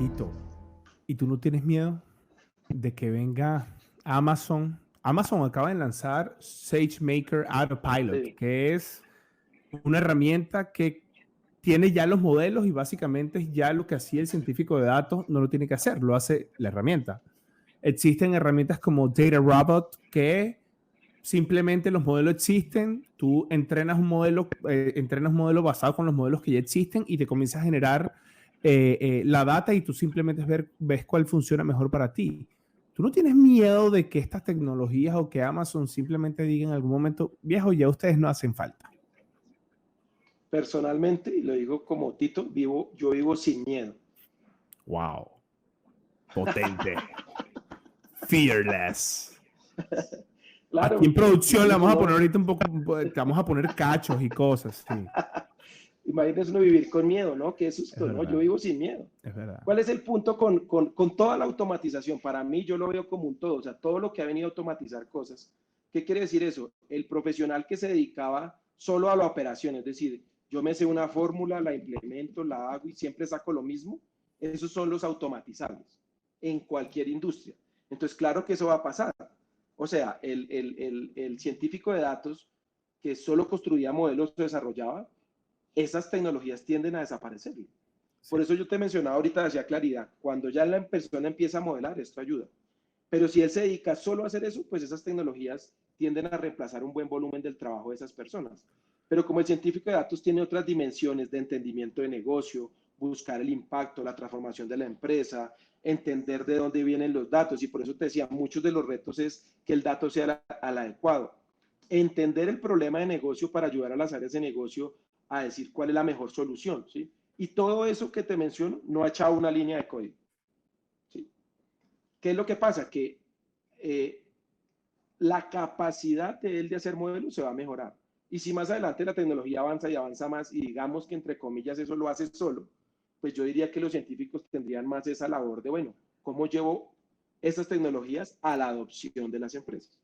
Tito, ¿y tú no tienes miedo de que venga Amazon? Amazon acaba de lanzar SageMaker Autopilot, Sí. que es una herramienta que tiene ya los modelos y básicamente ya lo que hacía el científico de datos no lo tiene que hacer, lo hace la herramienta. Existen herramientas como Data Robot que simplemente los modelos existen, tú entrenas un modelo basado con los modelos que ya existen y te comienza a generar la data y tú simplemente ves cuál funciona mejor para ti. ¿Tú no tienes miedo de que estas tecnologías o que Amazon simplemente diga en algún momento, viejo, ya ustedes no hacen falta? Personalmente, y lo digo como Tito, yo vivo sin miedo. Wow. Potente. Fearless. Claro, Aquí en producción le vamos a uno, poner ahorita un poco, vamos a poner cachos y cosas, sí. imagínese uno vivir con miedo, ¿no? Qué susto, Es ¿no? verdad. Yo vivo sin miedo. Es verdad. ¿Cuál es el punto con toda la automatización? Para mí, yo lo veo como un todo, o sea, todo lo que ha venido a automatizar cosas. ¿Qué quiere decir eso? El profesional que se dedicaba solo a la operación, es decir, yo me sé una fórmula, la implemento, la hago y siempre saco lo mismo, esos son los automatizables en cualquier industria. Entonces, claro que eso va a pasar. O sea, el científico de datos que solo construía modelos o desarrollaba, esas tecnologías tienden a desaparecer. Sí. Por eso yo te mencionaba ahorita, hacía claridad, cuando ya la persona empieza a modelar, esto ayuda. Pero si él se dedica solo a hacer eso, pues esas tecnologías tienden a reemplazar un buen volumen del trabajo de esas personas. Pero como el científico de datos tiene otras dimensiones de entendimiento de negocio, buscar el impacto, la transformación de la empresa, entender de dónde vienen los datos, y por eso te decía, muchos de los retos es que el dato sea al adecuado. Entender el problema de negocio para ayudar a las áreas de negocio a decir cuál es la mejor solución, ¿sí? Y todo eso que te menciono no ha echado una línea de código, ¿sí? ¿Qué es lo que pasa? Que la capacidad de él de hacer modelos se va a mejorar. Y si más adelante la tecnología avanza y avanza más, y digamos que entre comillas eso lo hace solo, pues yo diría que los científicos tendrían más esa labor de, bueno, ¿cómo llevo estas tecnologías a la adopción de las empresas?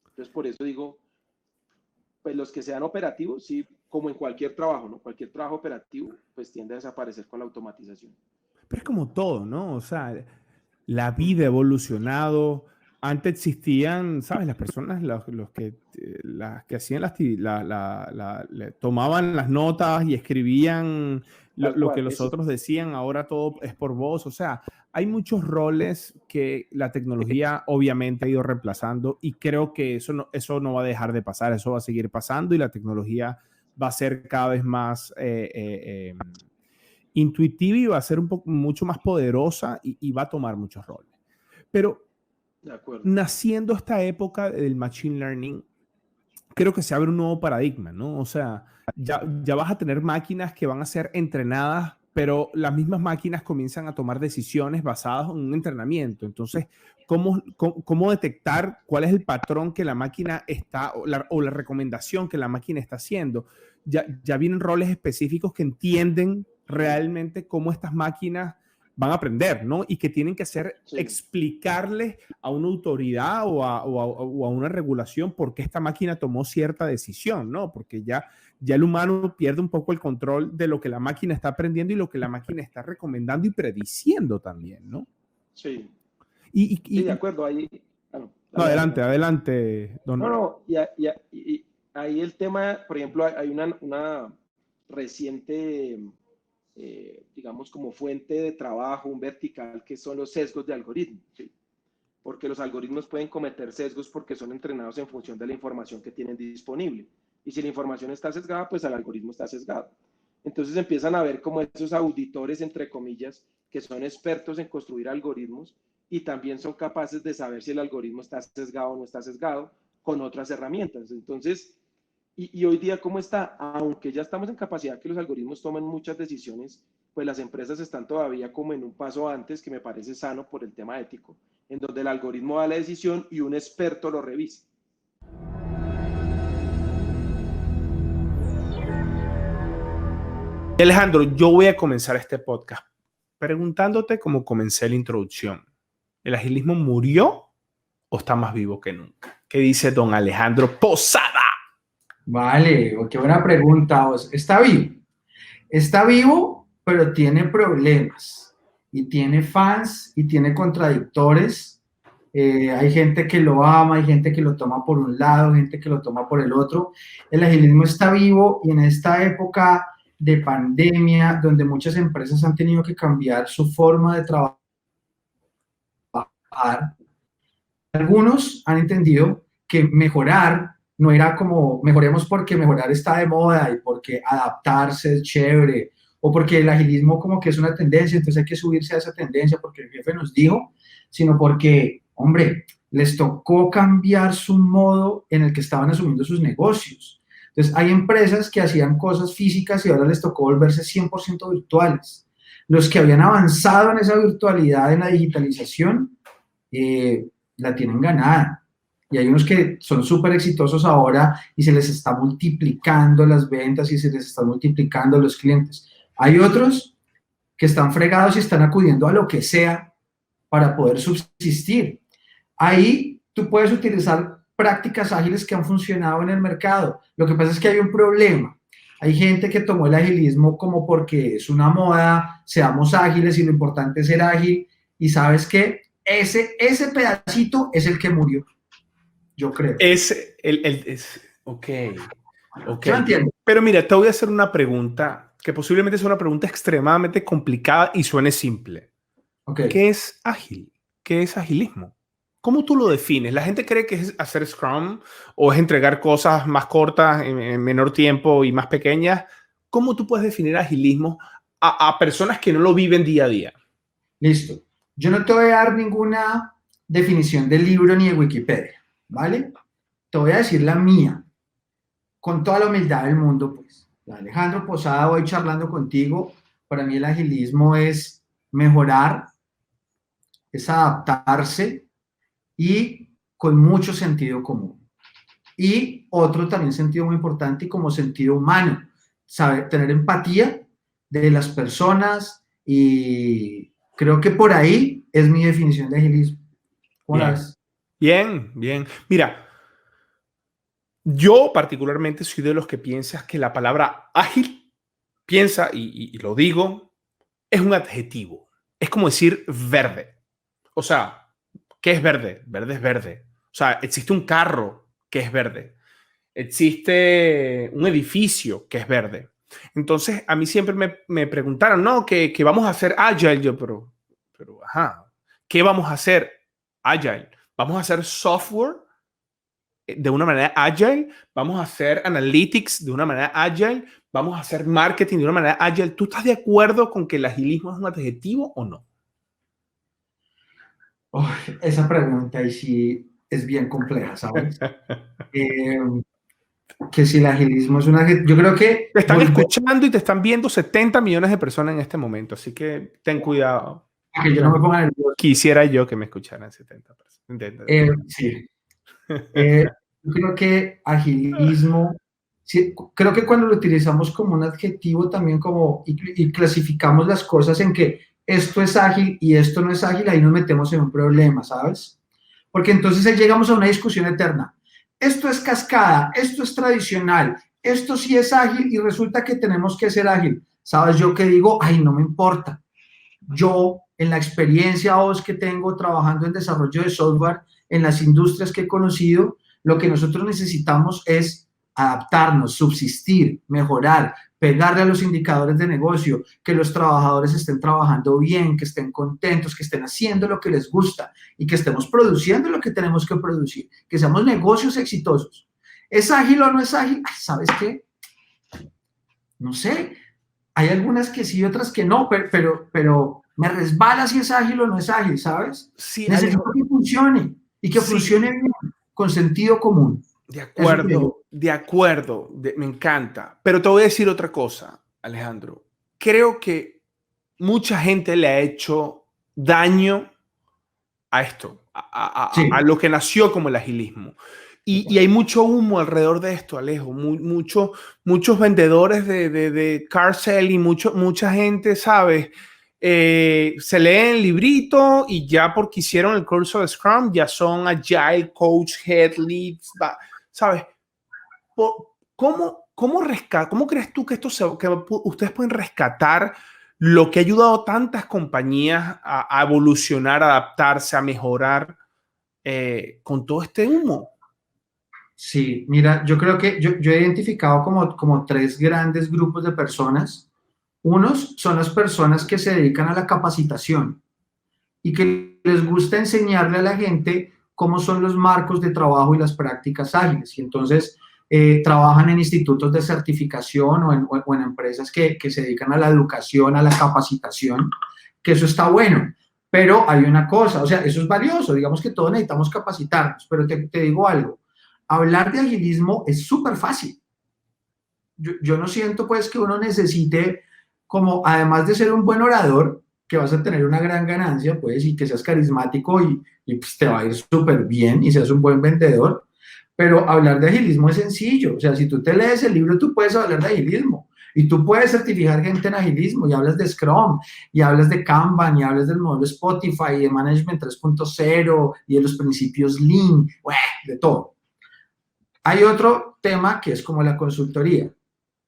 Entonces, por eso digo, pues los que sean operativos, sí, como en cualquier trabajo, ¿no? Cualquier trabajo operativo, pues tiende a desaparecer con la automatización. Pero es como todo, ¿no? O sea, la vida ha evolucionado. Antes existían, ¿sabes? Las personas, las que hacían tomaban las notas y escribían Tal lo que cual, los eso. otros decían, ahora todo es por voz. O sea, hay muchos roles que la tecnología obviamente ha ido reemplazando y creo que eso no va a dejar de pasar, eso va a seguir pasando y la tecnología va a ser cada vez más intuitiva y va a ser mucho más poderosa y va a tomar muchos roles. Pero De acuerdo. naciendo esta época del machine learning, creo que se abre un nuevo paradigma, ¿no? O sea, ya vas a tener máquinas que van a ser entrenadas, pero las mismas máquinas comienzan a tomar decisiones basadas en un entrenamiento. Entonces, ¿cómo detectar cuál es el patrón que la máquina está, o la recomendación que la máquina está haciendo? Ya vienen roles específicos que entienden realmente cómo estas máquinas van a aprender, ¿no? Y que tienen que explicarles a una autoridad o a una regulación por qué esta máquina tomó cierta decisión, ¿no? Porque ya el humano pierde un poco el control de lo que la máquina está aprendiendo y lo que la máquina está recomendando y prediciendo también, ¿no? Sí, sí, de Y acuerdo. Ahí, no, dale, dale, Martín. adelante, No, don. no, y ahí el tema, por ejemplo, hay una reciente, digamos, como fuente de trabajo, un vertical, que son los sesgos de algoritmos, ¿sí? Porque los algoritmos pueden cometer sesgos porque son entrenados en función de la información que tienen disponible. Y si la información está sesgada, pues el algoritmo está sesgado. Entonces empiezan a ver como esos auditores, entre comillas, que son expertos en construir algoritmos y también son capaces de saber si el algoritmo está sesgado o no está sesgado con otras herramientas. Entonces, y hoy día, ¿cómo está? Aunque ya estamos en capacidad que los algoritmos tomen muchas decisiones, pues las empresas están todavía como en un paso antes, que me parece sano por el tema ético, en donde el algoritmo da la decisión y un experto lo revisa. Alejandro, yo voy a comenzar este podcast preguntándote cómo comencé la introducción. ¿El agilismo murió o está más vivo que nunca? ¿Qué dice don Alejandro Posada? Vale, qué buena pregunta. Está vivo, pero tiene problemas. y tiene fans y tiene contradictores. Hay gente que lo ama, hay gente que lo toma por un lado, gente que lo toma por el otro. El agilismo está vivo y en esta época de pandemia, donde muchas empresas han tenido que cambiar su forma de trabajar, algunos han entendido que mejorar no era como mejoremos porque mejorar está de moda y porque adaptarse es chévere o porque el agilismo como que es una tendencia, entonces hay que subirse a esa tendencia porque el jefe nos dijo, sino porque, hombre, les tocó cambiar su modo en el que estaban asumiendo sus negocios. Entonces hay empresas que hacían cosas físicas y ahora les tocó volverse 100% virtuales. Los que habían avanzado en esa virtualidad, en la digitalización, la tienen ganada. Y hay unos que son súper exitosos ahora y se les está multiplicando las ventas y se les están multiplicando los clientes. Hay otros que están fregados y están acudiendo a lo que sea para poder subsistir. Ahí tú puedes utilizar prácticas ágiles que han funcionado en el mercado. Lo que pasa es que hay un problema. Hay gente que tomó el agilismo como porque es una moda, seamos ágiles y lo importante es ser ágil. Y ¿sabes qué? Ese pedacito es el que murió, yo creo. Ok. Yo entiendo. Pero mira, te voy a hacer una pregunta que posiblemente sea una pregunta extremadamente complicada y suene simple. Okay. ¿Qué es ágil? ¿Qué es agilismo? ¿Cómo tú lo defines? La gente cree que es hacer Scrum o es entregar cosas más cortas en menor tiempo y más pequeñas. ¿Cómo tú puedes definir agilismo a personas que no lo viven día a día? Listo. Yo no te voy a dar ninguna definición del libro ni de Wikipedia, ¿vale? Te voy a decir la mía, con toda la humildad del mundo, pues. Alejandro Posada, hoy charlando contigo, para mí el agilismo es mejorar, es adaptarse y con mucho sentido común. Y otro también sentido muy importante y como sentido humano, saber tener empatía de las personas y creo que por ahí es mi definición de agilismo. ¿Cómo la ves? Bien, bien. Mira, yo particularmente soy de los que piensas que la palabra ágil, piensa, y lo digo, es un adjetivo. Es como decir verde. O sea, ¿qué es verde? Verde es verde. O sea, existe un carro que es verde. Existe un edificio que es verde. Entonces, a mí siempre me preguntaron, no, que vamos a hacer agile. Yo, ajá, ¿qué vamos a hacer agile? ¿Vamos a hacer software de una manera agile? ¿Vamos a hacer analytics de una manera agile? ¿Vamos a hacer marketing de una manera agile? ¿Tú estás de acuerdo con que el agilismo es un adjetivo o no? Oh, esa pregunta ahí sí es bien compleja, ¿sabes? Que si el agilismo es un adjetivo, yo creo que Te están escuchando y te están viendo 70 millones de personas en este momento, así que ten cuidado. Que yo no me ponga nervioso. Quisiera yo que me escucharan 70 personas. Sí. Yo creo que agilismo, sí, creo que cuando lo utilizamos como un adjetivo también como y clasificamos las cosas en que esto es ágil y esto no es ágil, ahí nos metemos en un problema, ¿sabes? Porque entonces ahí llegamos a una discusión eterna. Esto es cascada, esto es tradicional, esto sí es ágil y resulta que tenemos que ser ágil. ¿Sabes? Yo que digo, ay, no me importa. Yo, en la experiencia vos que tengo trabajando en desarrollo de software, en las industrias que he conocido, lo que nosotros necesitamos es adaptarnos, subsistir, mejorar, pegarle a los indicadores de negocio, que los trabajadores estén trabajando bien, que estén contentos, que estén haciendo lo que les gusta y que estemos produciendo lo que tenemos que producir, que seamos negocios exitosos. ¿Es ágil o no es ágil? Ay, ¿sabes qué? No sé. Hay algunas que sí, otras que no, pero me resbala si es ágil o no es ágil, ¿sabes? Sí, necesito que funcione y que funcione bien, con sentido común. De acuerdo, me encanta. Pero te voy a decir otra cosa, Alejandro. Creo que mucha gente le ha hecho daño a esto, a lo que nació como el agilismo. Y hay mucho humo alrededor de esto, Alejo. Muchos vendedores de car selling, mucha gente, ¿sabes? Se leen el librito y ya porque hicieron el curso de Scrum, ya son Agile, Coach, Head Leads, ¿sabes? ¿Cómo crees tú que ustedes pueden rescatar lo que ha ayudado a tantas compañías a evolucionar, a adaptarse, a mejorar con todo este humo. Sí, mira, yo creo que yo he identificado como tres grandes grupos de personas. Unos son las personas que se dedican a la capacitación y que les gusta enseñarle a la gente cómo son los marcos de trabajo y las prácticas ágiles. Y entonces trabajan en institutos de certificación o en empresas que se dedican a la educación, a la capacitación, que eso está bueno. Pero hay una cosa, o sea, eso es valioso, digamos que todos necesitamos capacitarnos, pero te digo algo, hablar de agilismo es súper fácil. Yo no siento pues que uno necesite, como además de ser un buen orador, que vas a tener una gran ganancia, pues, y que seas carismático y pues, te va a ir súper bien y seas un buen vendedor, pero hablar de agilismo es sencillo. O sea, si tú te lees el libro, tú puedes hablar de agilismo y tú puedes certificar gente en agilismo y hablas de Scrum y hablas de Kanban y hablas del modelo Spotify y de Management 3.0 y de los principios Lean, de todo. Hay otro tema que es como la consultoría.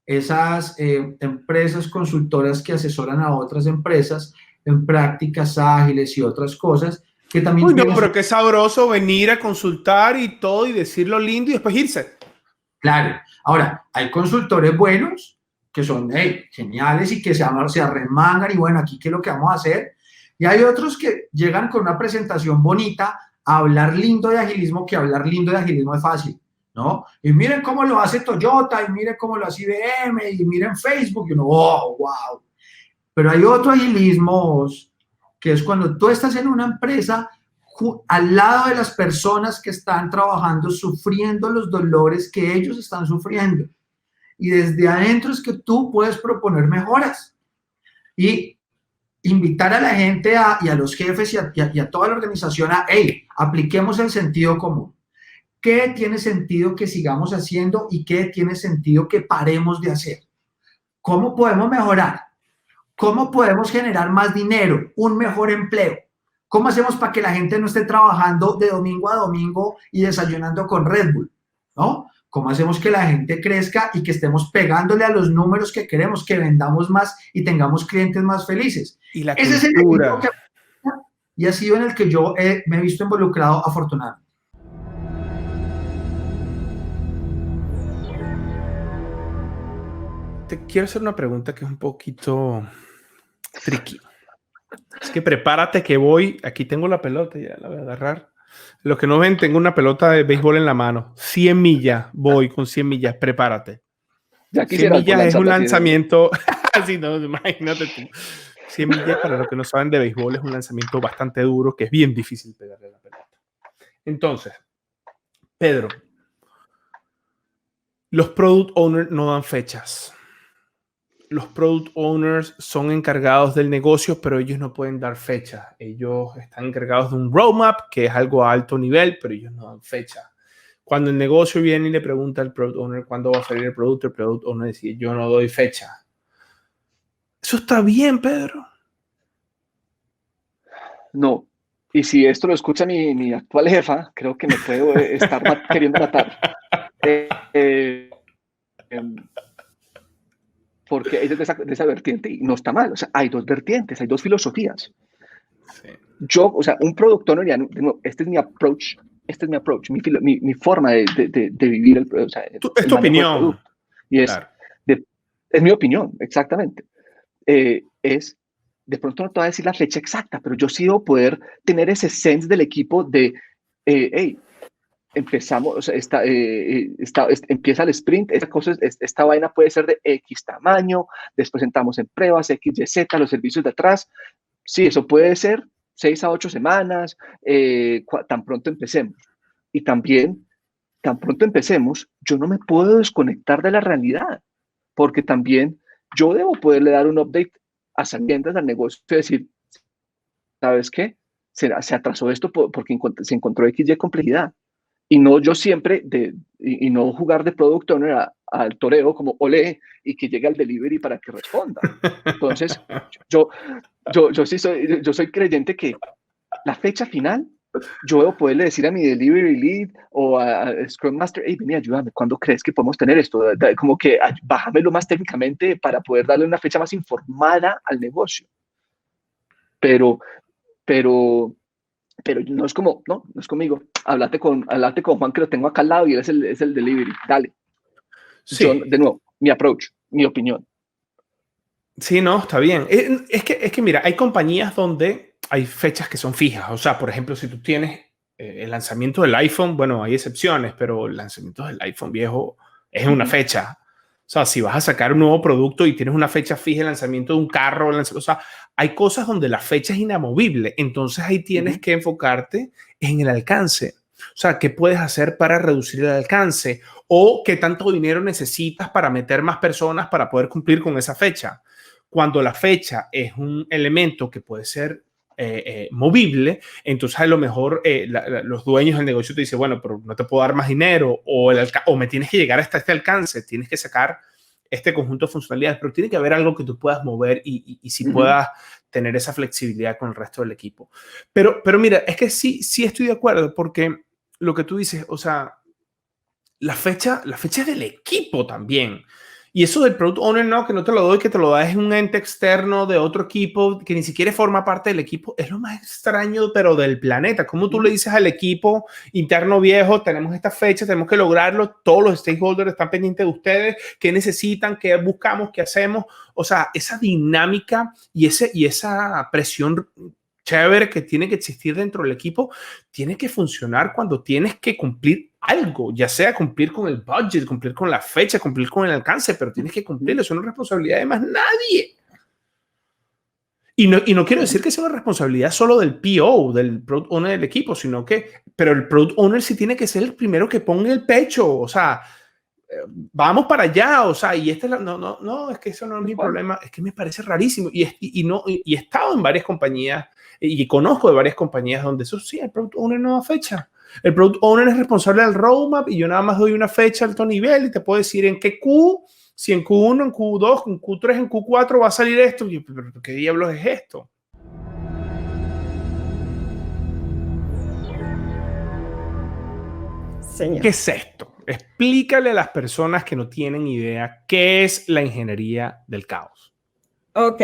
Esas empresas consultoras que asesoran a otras empresas en prácticas ágiles y otras cosas que también... Uy, no, pero qué sabroso venir a consultar y todo y decir lo lindo y después irse. Claro. Ahora, hay consultores buenos que son geniales y que se arremangan y bueno, aquí qué es lo que vamos a hacer. Y hay otros que llegan con una presentación bonita a hablar lindo de agilismo, que hablar lindo de agilismo es fácil, ¿no? Y miren cómo lo hace Toyota, y miren cómo lo hace IBM, y miren Facebook, y uno, oh, wow. Pero hay otro agilismo, que es cuando tú estás en una empresa al lado de las personas que están trabajando, sufriendo los dolores que ellos están sufriendo. Y desde adentro es que tú puedes proponer mejoras. Y invitar a la gente y a los jefes y a toda la organización a, hey, apliquemos el sentido común. ¿Qué tiene sentido que sigamos haciendo y qué tiene sentido que paremos de hacer? ¿Cómo podemos mejorar? ¿Cómo podemos generar más dinero, un mejor empleo? ¿Cómo hacemos para que la gente no esté trabajando de domingo a domingo y desayunando con Red Bull? ¿No? ¿Cómo hacemos que la gente crezca y que estemos pegándole a los números que queremos, que vendamos más y tengamos clientes más felices? Y la Ese cultura. es el y ha sido en el que yo me he visto involucrado afortunadamente. Te quiero hacer una pregunta que es un poquito tricky. Es que prepárate que voy, aquí tengo la pelota, ya la voy a agarrar. Los que no ven, tengo una pelota de béisbol en la mano. 100 millas, voy con 100 millas, prepárate. Ya 100 millas es un lanzamiento, así no, imagínate tú. 100 millas, para los que no saben de béisbol, es un lanzamiento bastante duro, que es bien difícil pegarle a la pelota. Entonces, Pedro, los product owners no dan fechas. Los product owners son encargados del negocio, pero ellos no pueden dar fechas. Ellos están encargados de un roadmap, que es algo a alto nivel, pero ellos no dan fecha. Cuando el negocio viene y le pregunta al product owner cuándo va a salir el product owner dice, yo no doy fecha. Eso está bien, Pedro. No. Y si esto lo escucha mi actual jefa, creo que me puede estar queriendo matar. Porque ella es de esa vertiente y no está mal. O sea, hay dos vertientes, hay dos filosofías. Sí. Yo, o sea, un product owner, este es mi approach, mi forma de vivir o sea, es tu opinión. Y es, claro. Es mi opinión, exactamente. De pronto no te voy a decir la fecha exacta, pero yo sí debo poder tener ese sense del equipo de, hey, empezamos, o sea, empieza el sprint, esta vaina puede ser de X tamaño, después entramos en pruebas, X, Y, Z, los servicios de atrás. Sí, eso puede ser 6 a 8 semanas, tan pronto empecemos. Y también, tan pronto empecemos, yo no me puedo desconectar de la realidad, porque también yo debo poderle dar un update a sabiendas al negocio y decir, ¿sabes qué? Se atrasó esto porque se encontró X, Y complejidad. Y no yo siempre, y no jugar de product owner al toreo como olé y que llegue al delivery para que responda. Entonces, yo soy creyente que la fecha final yo debo poderle decir a mi delivery lead o a Scrum Master, hey, vení, ayúdame, ¿cuándo crees que podemos tener esto? Como que bájamelo más técnicamente para poder darle una fecha más informada al negocio. Pero, pero, pero no es como, no es conmigo. Háblate con Juan, que lo tengo acá al lado y él es el delivery. Dale. Sí. Yo, de nuevo, mi approach, mi opinión. Sí, no, está bien. Es que mira, hay compañías donde hay fechas que son fijas. O sea, por ejemplo, si tú tienes el lanzamiento del iPhone, bueno, hay excepciones, pero el lanzamiento del iPhone viejo es una fecha. O sea, si vas a sacar un nuevo producto y tienes una fecha fija, el lanzamiento de un carro, o sea, hay cosas donde la fecha es inamovible. Entonces ahí tienes que enfocarte en el alcance. O sea, ¿qué puedes hacer para reducir el alcance? ¿O qué tanto dinero necesitas para meter más personas para poder cumplir con esa fecha? Cuando la fecha es un elemento que puede ser movible, entonces a lo mejor los dueños del negocio te dicen, bueno, pero no te puedo dar más dinero o me tienes que llegar hasta este alcance, tienes que sacar este conjunto de funcionalidades, pero tiene que haber algo que tú puedas mover y si puedas tener esa flexibilidad con el resto del equipo. Pero mira, es que sí estoy de acuerdo porque lo que tú dices, o sea, la fecha es del equipo también. Y eso del product owner, no, que no te lo doy, que te lo das en un ente externo de otro equipo que ni siquiera forma parte del equipo, es lo más extraño, pero del planeta. ¿Cómo tú le dices al equipo interno viejo, tenemos esta fecha, tenemos que lograrlo, todos los stakeholders están pendientes de ustedes, qué necesitan, qué buscamos, qué hacemos? O sea, esa dinámica y esa presión chévere que tiene que existir dentro del equipo, tiene que funcionar cuando tienes que cumplir algo, ya sea cumplir con el budget, cumplir con la fecha, cumplir con el alcance, pero tienes que cumplir, eso no es responsabilidad de más nadie. Y no quiero decir que sea una responsabilidad solo del PO, del Product Owner del equipo, sino pero el Product Owner sí tiene que ser el primero que ponga el pecho, o sea, vamos para allá, o sea, y es no, es que eso no es mi problema, es que me parece rarísimo, y he estado en varias compañías, y conozco de varias compañías donde eso sí, el Product Owner no da fecha. El Product Owner es responsable del roadmap y yo nada más doy una fecha al alto nivel y te puedo decir en qué Q, si en Q1, en Q2, en Q3, en Q4 va a salir esto. Y yo, ¿pero qué diablos es esto? Señor. ¿Qué es esto? Explícale a las personas que no tienen idea qué es la ingeniería del caos. Ok,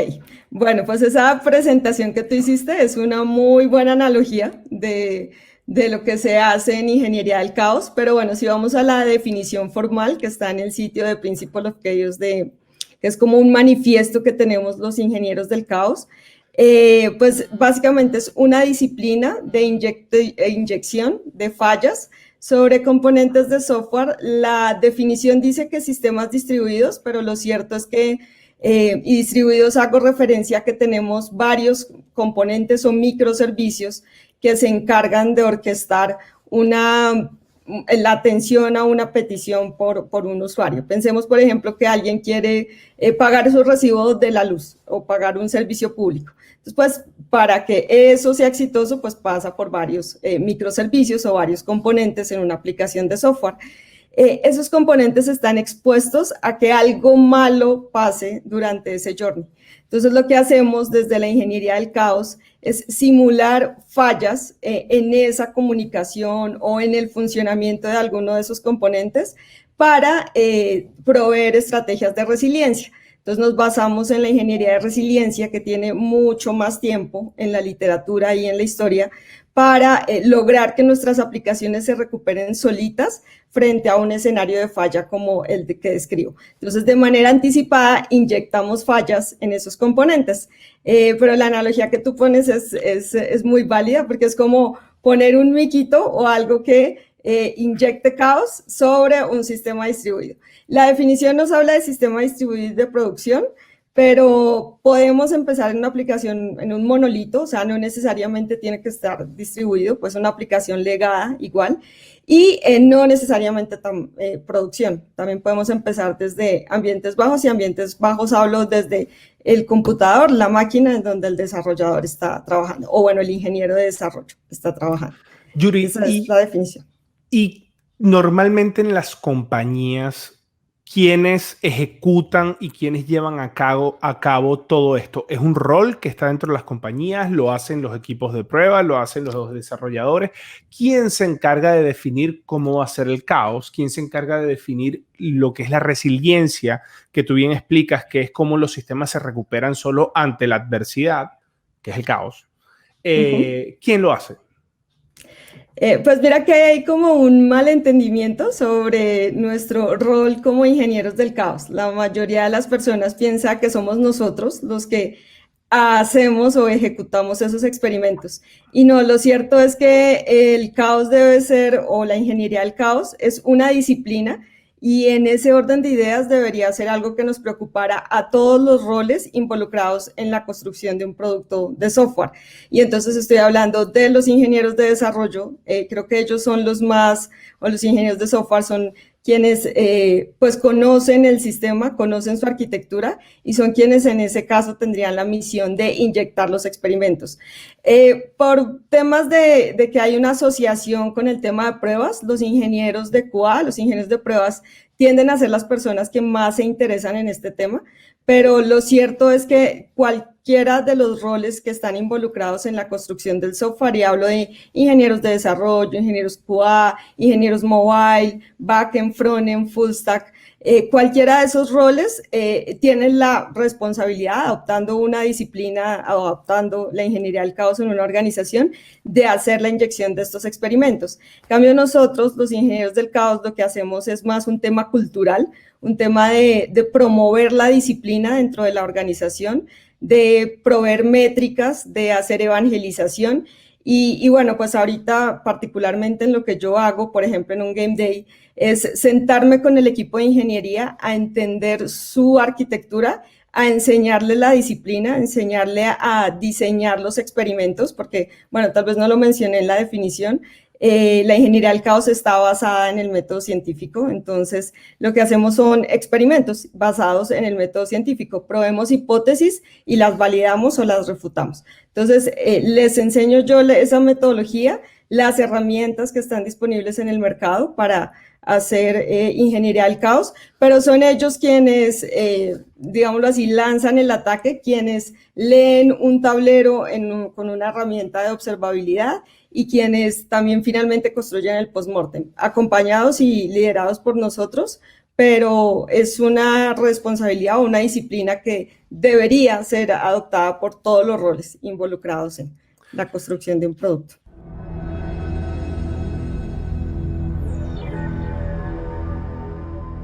bueno, pues esa presentación que tú hiciste es una muy buena analogía de lo que se hace en ingeniería del caos, pero bueno, si vamos a la definición formal que está en el sitio de Principle of Chaos, que es como un manifiesto que tenemos los ingenieros del caos, pues básicamente es una disciplina de inyección de fallas sobre componentes de software. La definición dice que sistemas distribuidos, pero lo cierto es que y distribuidos hago referencia a que tenemos varios componentes o microservicios que se encargan de orquestar la atención a una petición por un usuario. Pensemos, por ejemplo, que alguien quiere pagar esos recibos de la luz o pagar un servicio público. Entonces, pues, para que eso sea exitoso, pues pasa por varios microservicios o varios componentes en una aplicación de software. Esos componentes están expuestos a que algo malo pase durante ese journey. Entonces, lo que hacemos desde la ingeniería del caos es simular fallas en esa comunicación o en el funcionamiento de alguno de esos componentes para proveer estrategias de resiliencia. Entonces, nos basamos en la ingeniería de resiliencia, que tiene mucho más tiempo en la literatura y en la historia, para lograr que nuestras aplicaciones se recuperen solitas frente a un escenario de falla como el que describo. Entonces, de manera anticipada, inyectamos fallas en esos componentes. Pero la analogía que tú pones es muy válida, porque es como poner un miquito o algo que inyecte caos sobre un sistema distribuido. La definición nos habla de sistema distribuido de producción, pero podemos empezar en una aplicación, en un monolito, o sea, no necesariamente tiene que estar distribuido, pues una aplicación legada igual, y no necesariamente producción. También podemos empezar desde ambientes bajos, y ambientes bajos hablo desde el computador, la máquina en donde el desarrollador está trabajando, o bueno, el ingeniero de desarrollo está trabajando. Yuri, esa es la definición. Y normalmente en las compañías, quiénes ejecutan y quiénes llevan a cabo todo esto. ¿Es un rol que está dentro de las compañías? ¿Lo hacen los equipos de prueba? ¿Lo hacen los desarrolladores? ¿Quién se encarga de definir cómo va a ser el caos? ¿Quién se encarga de definir lo que es la resiliencia, que tú bien explicas, que es cómo los sistemas se recuperan solo ante la adversidad, que es el caos? ¿Quién lo hace? Pues mira que hay como un malentendimiento sobre nuestro rol como ingenieros del caos. La mayoría de las personas piensa que somos nosotros los que hacemos o ejecutamos esos experimentos. Y no, lo cierto es que el caos debe ser, o la ingeniería del caos, es una disciplina, y en ese orden de ideas debería ser algo que nos preocupara a todos los roles involucrados en la construcción de un producto de software. Y entonces estoy hablando de los ingenieros de desarrollo, creo que ellos son los más, o los ingenieros de software son quienes pues conocen el sistema, conocen su arquitectura, y son quienes en ese caso tendrían la misión de inyectar los experimentos. Por temas de que hay una asociación con el tema de pruebas, los ingenieros de QA, los ingenieros de pruebas, tienden a ser las personas que más se interesan en este tema, pero lo cierto es que cualquiera de los roles que están involucrados en la construcción del software, y hablo de ingenieros de desarrollo, ingenieros QA, ingenieros mobile, backend, frontend, full stack, cualquiera de esos roles tienen la responsabilidad, adoptando una disciplina, adoptando la ingeniería del caos en una organización, de hacer la inyección de estos experimentos. En cambio, nosotros, los ingenieros del caos, lo que hacemos es más un tema cultural, un tema de promover la disciplina dentro de la organización, de proveer métricas, de hacer evangelización. Y bueno, pues ahorita particularmente en lo que yo hago, por ejemplo en un Game Day, es sentarme con el equipo de ingeniería a entender su arquitectura, a enseñarle la disciplina, a enseñarle a diseñar los experimentos, porque, bueno, tal vez no lo mencioné en la definición, la ingeniería del caos está basada en el método científico, entonces lo que hacemos son experimentos basados en el método científico, probemos hipótesis y las validamos o las refutamos. Entonces les enseño yo esa metodología, las herramientas que están disponibles en el mercado para hacer ingeniería del caos, pero son ellos quienes, digámoslo así, lanzan el ataque, quienes leen un tablero con una herramienta de observabilidad, y quienes también finalmente construyen el postmortem, acompañados y liderados por nosotros, pero es una responsabilidad o una disciplina que debería ser adoptada por todos los roles involucrados en la construcción de un producto.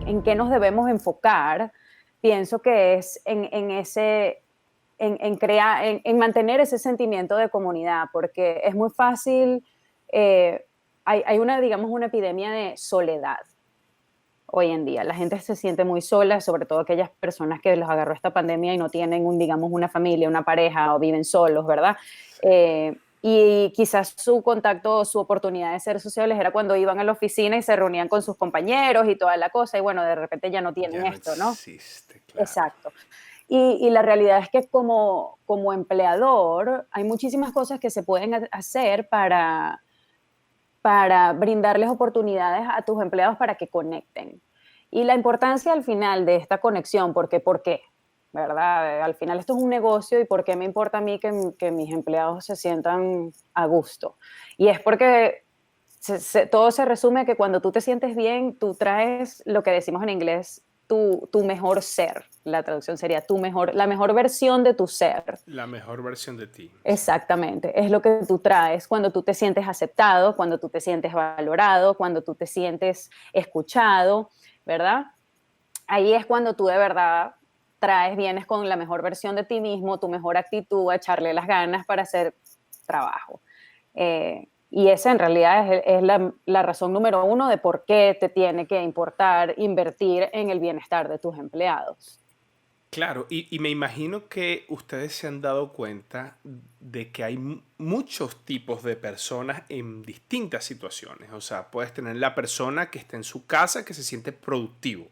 ¿En qué nos debemos enfocar? Pienso que es en mantener ese sentimiento de comunidad, porque es muy fácil, hay una epidemia de soledad hoy en día. La gente se siente muy sola, sobre todo aquellas personas que los agarró esta pandemia y no tienen una familia, una pareja, o viven solos, ¿verdad? Y quizás su contacto, su oportunidad de ser sociables era cuando iban a la oficina y se reunían con sus compañeros y toda la cosa, y bueno, de repente ya no tienen esto, ¿no? Existe, claro. Exacto. Y la realidad es que como empleador hay muchísimas cosas que se pueden hacer para brindarles oportunidades a tus empleados para que conecten. Y la importancia al final de esta conexión, ¿por qué? ¿Verdad? Al final esto es un negocio, y ¿por qué me importa a mí que mis empleados se sientan a gusto? Y es porque todo se resume a que cuando tú te sientes bien, tú traes lo que decimos en inglés, tu mejor ser. La traducción sería la mejor versión de tu ser. La mejor versión de ti. Exactamente, es lo que tú traes cuando tú te sientes aceptado, cuando tú te sientes valorado, cuando tú te sientes escuchado, ¿verdad? Ahí es cuando tú de verdad vienes con la mejor versión de ti mismo, tu mejor actitud, a echarle las ganas para hacer trabajo. Y esa en realidad es la razón número uno de por qué te tiene que importar invertir en el bienestar de tus empleados. Claro, y me imagino que ustedes se han dado cuenta de que hay muchos tipos de personas en distintas situaciones. O sea, puedes tener la persona que está en su casa que se siente productivo.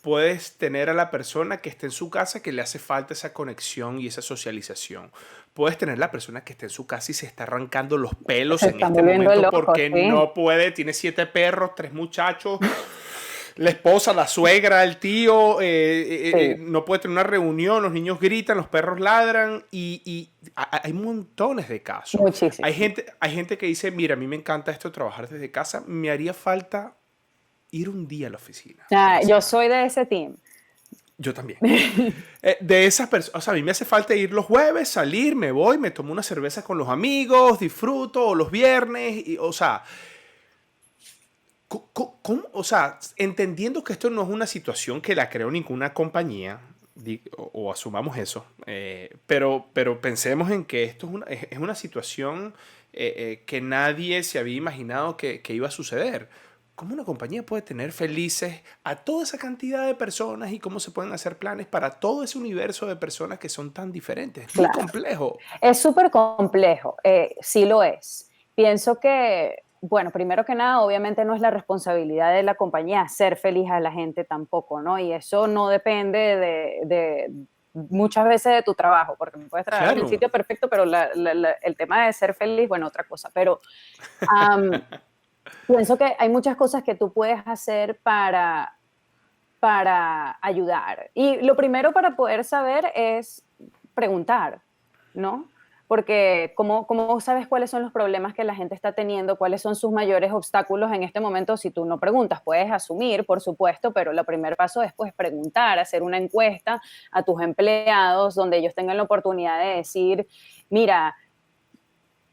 Puedes tener a la persona que está en su casa que le hace falta esa conexión y esa socialización. Puedes tener la persona que está en su casa y se está arrancando los pelos en este momento porque ¿sí? no puede, tiene 7 perros, 3 muchachos la esposa, la suegra, el tío, Sí. no puede tener una reunión, los niños gritan, los perros ladran y hay montones de casos. Muchísimo. Hay gente que dice, mira, a mí me encanta esto de trabajar desde casa, me haría falta ir un día a la oficina. Yo soy de ese team. Yo también. De esas personas, o sea, a mí me hace falta ir los jueves, salir, me voy, me tomo una cerveza con los amigos, disfruto, o los viernes, o sea, ¿cómo? O sea, entendiendo que esto no es una situación que la creó ninguna compañía, o asumamos eso, pero pensemos en que esto es una situación que nadie se había imaginado que iba a suceder. ¿Cómo una compañía puede tener felices a toda esa cantidad de personas y cómo se pueden hacer planes para todo ese universo de personas que son tan diferentes? Es muy complejo. Es súper complejo, sí lo es. Pienso que, bueno, primero que nada, obviamente no es la responsabilidad de la compañía hacer feliz a la gente tampoco, ¿no? Y eso no depende de muchas veces de tu trabajo, porque me puedes trabajar en el sitio perfecto, pero el tema de ser feliz, bueno, otra cosa. Pero pienso que hay muchas cosas que tú puedes hacer para ayudar. Y lo primero para poder saber es preguntar, ¿no? Porque ¿cómo sabes cuáles son los problemas que la gente está teniendo? ¿Cuáles son sus mayores obstáculos en este momento? Si tú no preguntas, puedes asumir, por supuesto, pero el primer paso es pues, preguntar, hacer una encuesta a tus empleados donde ellos tengan la oportunidad de decir, mira,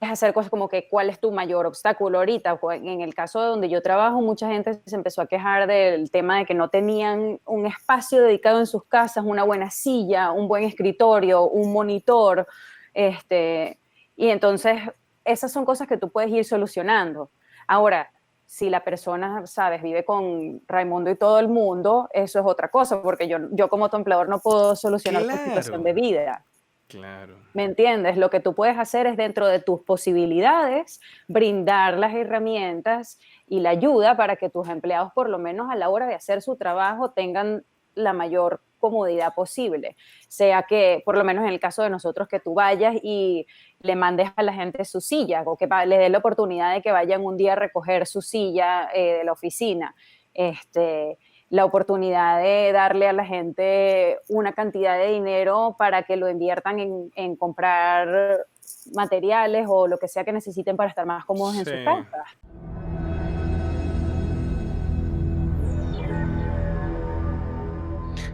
es hacer cosas como que cuál es tu mayor obstáculo ahorita. En el caso de donde yo trabajo, mucha gente se empezó a quejar del tema de que no tenían un espacio dedicado en sus casas, una buena silla, un buen escritorio, un monitor, y entonces esas son cosas que tú puedes ir solucionando. Ahora, si la persona, sabes, vive con Raimundo y todo el mundo, eso es otra cosa, porque yo como tu empleador no puedo solucionar tu situación de vida. Claro. ¿Me entiendes? Lo que tú puedes hacer es dentro de tus posibilidades brindar las herramientas y la ayuda para que tus empleados, por lo menos a la hora de hacer su trabajo, tengan la mayor comodidad posible. Sea que, por lo menos en el caso de nosotros, que tú vayas y le mandes a la gente su silla o que le des la oportunidad de que vayan un día a recoger su silla de la oficina. La oportunidad de darle a la gente una cantidad de dinero para que lo inviertan en comprar materiales o lo que sea que necesiten para estar más cómodos en sus casas.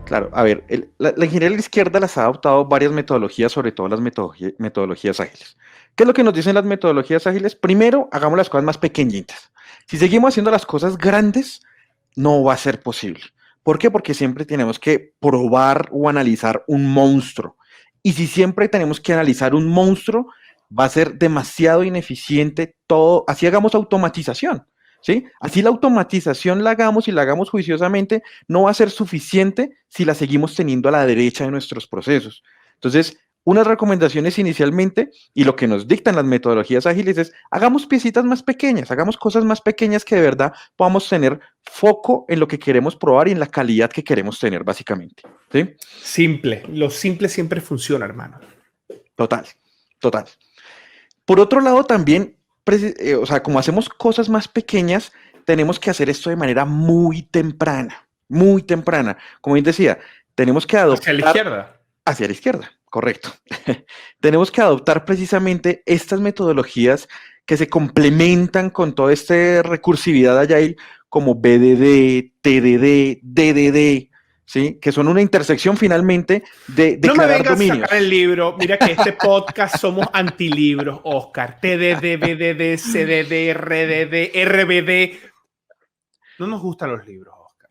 Claro, a ver, la ingeniería de la izquierda las ha adoptado varias metodologías, sobre todo las metodologías ágiles. ¿Qué es lo que nos dicen las metodologías ágiles? Primero, hagamos las cosas más pequeñitas. Si seguimos haciendo las cosas grandes, no va a ser posible. ¿Por qué? Porque siempre tenemos que probar o analizar un monstruo. Y si siempre tenemos que analizar un monstruo, va a ser demasiado ineficiente todo. Así hagamos automatización, ¿sí? Así la automatización la hagamos y la hagamos juiciosamente, no va a ser suficiente si la seguimos teniendo a la derecha de nuestros procesos. Entonces, unas recomendaciones inicialmente, y lo que nos dictan las metodologías ágiles es, hagamos piecitas más pequeñas, hagamos cosas más pequeñas que de verdad podamos tener foco en lo que queremos probar y en la calidad que queremos tener, básicamente, ¿sí? Simple. Lo simple siempre funciona, hermano. Total. Por otro lado, también, o sea, como hacemos cosas más pequeñas, tenemos que hacer esto de manera muy temprana. Como bien decía, tenemos que adoptar... Hacia la izquierda. Hacia la izquierda. Correcto. Tenemos que adoptar precisamente estas metodologías que se complementan con toda esta recursividad agile como BDD, TDD, DDD, ¿sí? Que son una intersección finalmente de no me vengas dominios. a sacar el libro. Mira que este podcast somos antilibros, Oscar. TDD, BDD, CDD, RDD, RBD. No nos gustan los libros, Oscar.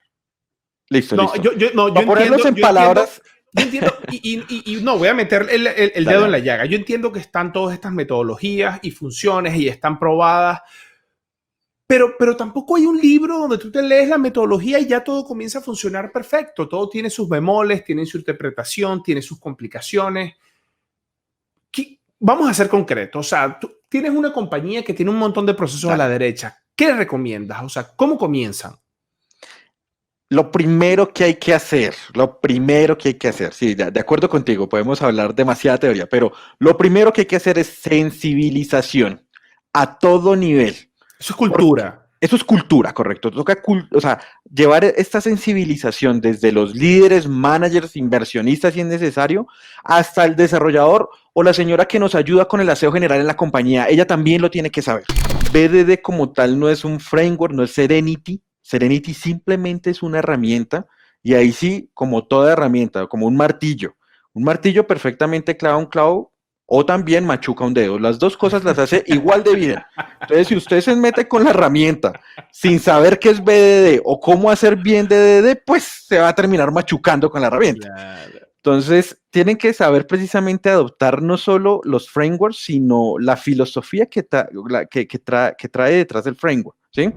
Listo. Yo Para ponerlos en palabras... Yo entiendo, y no, voy a meter el dedo en la llaga. Yo entiendo que están todas estas metodologías y funciones y están probadas, pero tampoco hay un libro donde tú te lees la metodología y ya todo comienza a funcionar perfecto. Todo tiene sus bemoles, tiene su interpretación, tiene sus complicaciones. Vamos a ser concretos. O sea, tú tienes una compañía que tiene un montón de procesos a la derecha. ¿Qué recomiendas? O sea, ¿cómo comienzan? Lo primero que hay que hacer, sí, de acuerdo contigo, podemos hablar demasiada teoría, pero lo primero que hay que hacer es sensibilización a todo nivel. Eso es cultura. Eso es cultura, correcto. Toca o sea, llevar esta sensibilización desde los líderes, managers, inversionistas, si es necesario, hasta el desarrollador o la señora que nos ayuda con el aseo general en la compañía. Ella también lo tiene que saber. BDD como tal no es un framework, no es Serenity. Serenity simplemente es una herramienta y ahí sí, como toda herramienta, como un martillo perfectamente clava un clavo o también machuca un dedo. Las dos cosas las hace igual de bien. Entonces, si usted se mete con la herramienta sin saber qué es BDD o cómo hacer bien DDD, pues se va a terminar machucando con la herramienta. Claro. Entonces, tienen que saber precisamente adoptar no solo los frameworks, sino la filosofía que trae detrás del framework, ¿sí?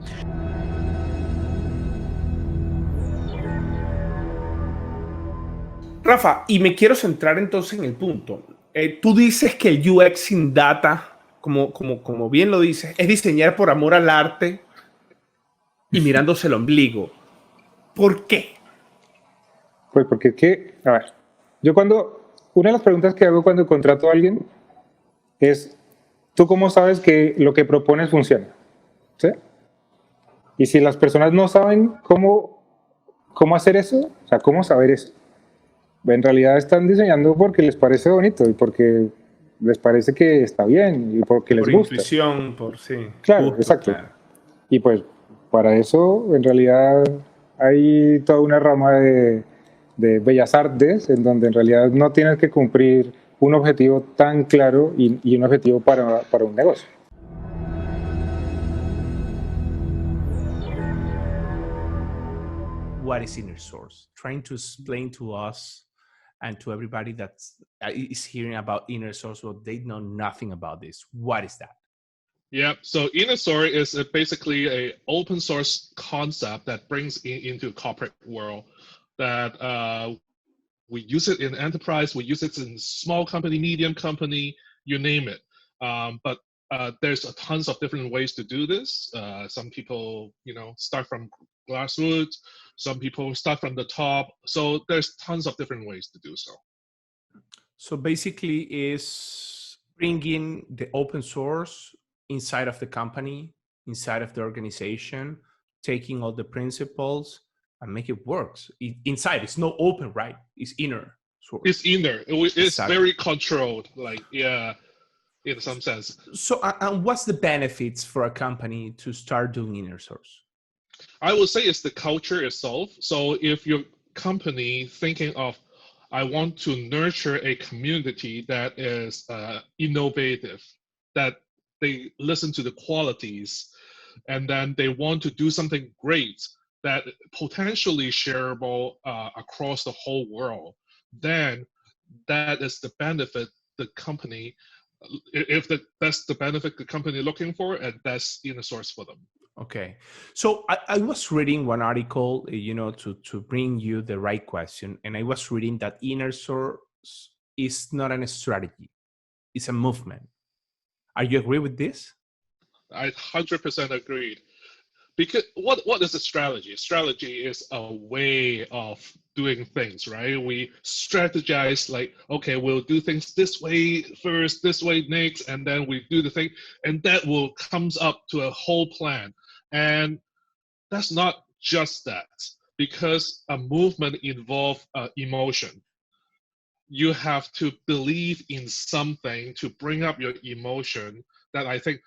Rafa, y me quiero centrar entonces en el punto. Tú dices que el UX sin data, como bien lo dices, es diseñar por amor al arte y mirándose el ombligo. ¿Por qué? Pues porque es que, a ver, una de las preguntas que hago cuando contrato a alguien es, ¿tú cómo sabes que lo que propones funciona? ¿Sí? Y si las personas no saben cómo hacer eso, o sea, cómo saber eso, en realidad están diseñando porque les parece bonito y porque les parece que está bien y porque les Por gusta. intuición, por sí. Claro, Justo, exacto. claro. Y pues para eso en realidad hay toda una rama de bellas artes en donde en realidad no tienes que cumplir un objetivo tan claro y un objetivo para un negocio. What is inner source? Trying to explain to us and to everybody that is hearing about inner source, well, they know nothing about this. What is that? Yeah, so inner source is basically a open source concept that brings into the corporate world that we use it in enterprise, we use it in small company, medium company, you name it. But there's tons of different ways to do this. Some people, start from grassroots. Some people start from the top. So there's tons of different ways to do so. So basically is bringing the open source inside of the company, inside of the organization, taking all the principles and make it works. Inside, it's not open, right? It's inner source. It's inner. It's Exactly. very controlled, in some sense. So and what's the benefits for a company to start doing inner source? I would say it's the culture itself. So if your company thinking of, I want to nurture a community that is innovative, that they listen to the qualities, and then they want to do something great that potentially shareable across the whole world, then that is the benefit the company, that's the benefit the company looking for, and that's inner source for them. Okay. So I was reading one article, to bring you the right question. And I was reading that inner source is not a strategy. It's a movement. Are you agree with this? I 100% agreed. Because what is a strategy? Strategy is a way of doing things, right? We strategize like, okay, we'll do things this way first, this way next, and then we do the thing, and that will comes up to a whole plan. And that's not just that, because a movement involves emotion. You have to believe in something to bring up your emotion that I think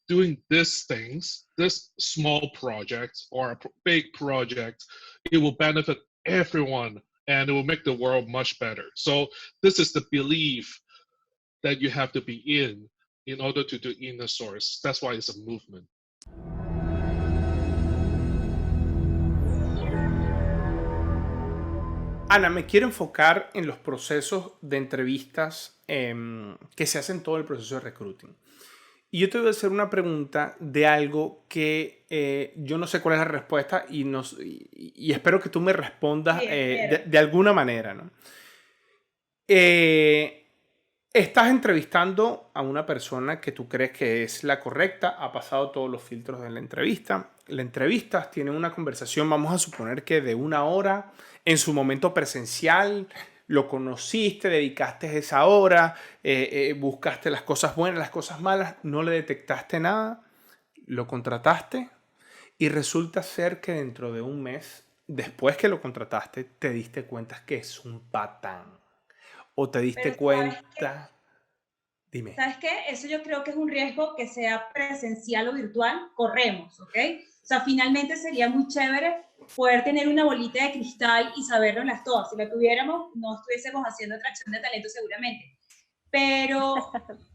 doing these things, this small project or a big project, it will benefit everyone and it will make the world much better. So this is the belief that you have to be in order to do inner source. That's why it's a movement. Ana, me quiero enfocar en los procesos de entrevistas que se hacen todo el proceso de recruiting. Y yo te voy a hacer una pregunta de algo que yo no sé cuál es la respuesta y espero que tú me respondas de alguna manera, ¿no? Estás entrevistando a una persona que tú crees que es la correcta, ha pasado todos los filtros de la entrevista. La entrevista tiene una conversación, vamos a suponer que de 1 hora, en su momento presencial, lo conociste, dedicaste esa hora, buscaste las cosas buenas, las cosas malas, no le detectaste nada, lo contrataste y resulta ser que dentro de un mes, después que lo contrataste, te diste cuenta que es un patán. O te diste Pero ¿sabes qué? cuenta... Dime. ¿Sabes qué? Eso yo creo que es un riesgo que sea presencial o virtual, corremos, ¿ok? O sea, finalmente sería muy chévere poder tener una bolita de cristal y sabernoslas todas. Si la tuviéramos, no estuviésemos haciendo atracción de talento seguramente. Pero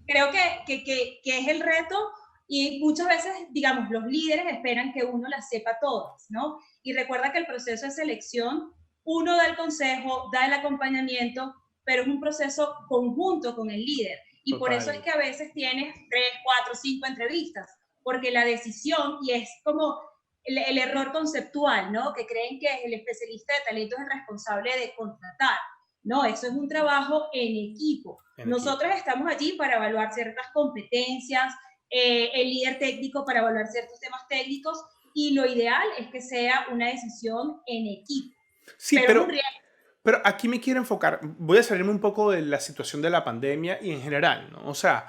creo que es el reto y muchas veces, digamos, los líderes esperan que uno las sepa todas, ¿no? Y recuerda que el proceso de selección, uno da el consejo, da el acompañamiento, pero es un proceso conjunto con el líder. Y por eso es que a veces tienes 3, 4, 5 entrevistas, porque la decisión, y es como el error conceptual, ¿no? Que creen que el especialista de talento es el responsable de contratar. No, eso es un trabajo en equipo. Nosotros estamos allí para evaluar ciertas competencias, el líder técnico para evaluar ciertos temas técnicos, y lo ideal es que sea una decisión en equipo. Sí, pero aquí me quiero enfocar, voy a salirme un poco de la situación de la pandemia y en general, ¿no? O sea,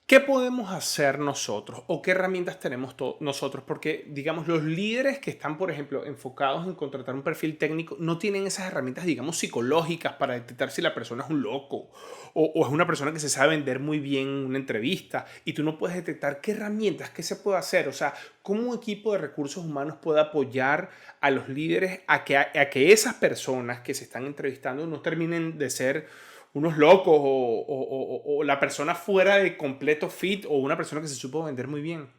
¿qué podemos hacer nosotros o qué herramientas tenemos nosotros? Porque, digamos, los líderes que están, por ejemplo, enfocados en contratar un perfil técnico no tienen esas herramientas, digamos, psicológicas para detectar si la persona es un loco o es una persona que se sabe vender muy bien una entrevista y tú no puedes detectar qué herramientas, qué se puede hacer. O sea, ¿cómo un equipo de recursos humanos puede apoyar a los líderes a que esas personas que se están entrevistando no terminen de ser unos locos o la persona fuera de completo fit o una persona que se supo vender muy bien?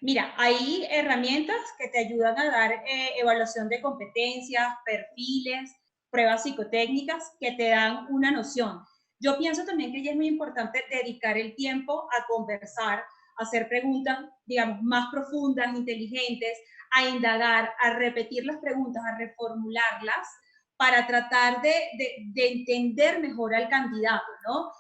Mira, hay herramientas que te ayudan a dar evaluación de competencias, perfiles, pruebas psicotécnicas que te dan una noción. Yo pienso también que ya es muy importante dedicar el tiempo a conversar, a hacer preguntas, digamos, más profundas, inteligentes, a indagar, a repetir las preguntas, a reformularlas para tratar de entender mejor al candidato, ¿no?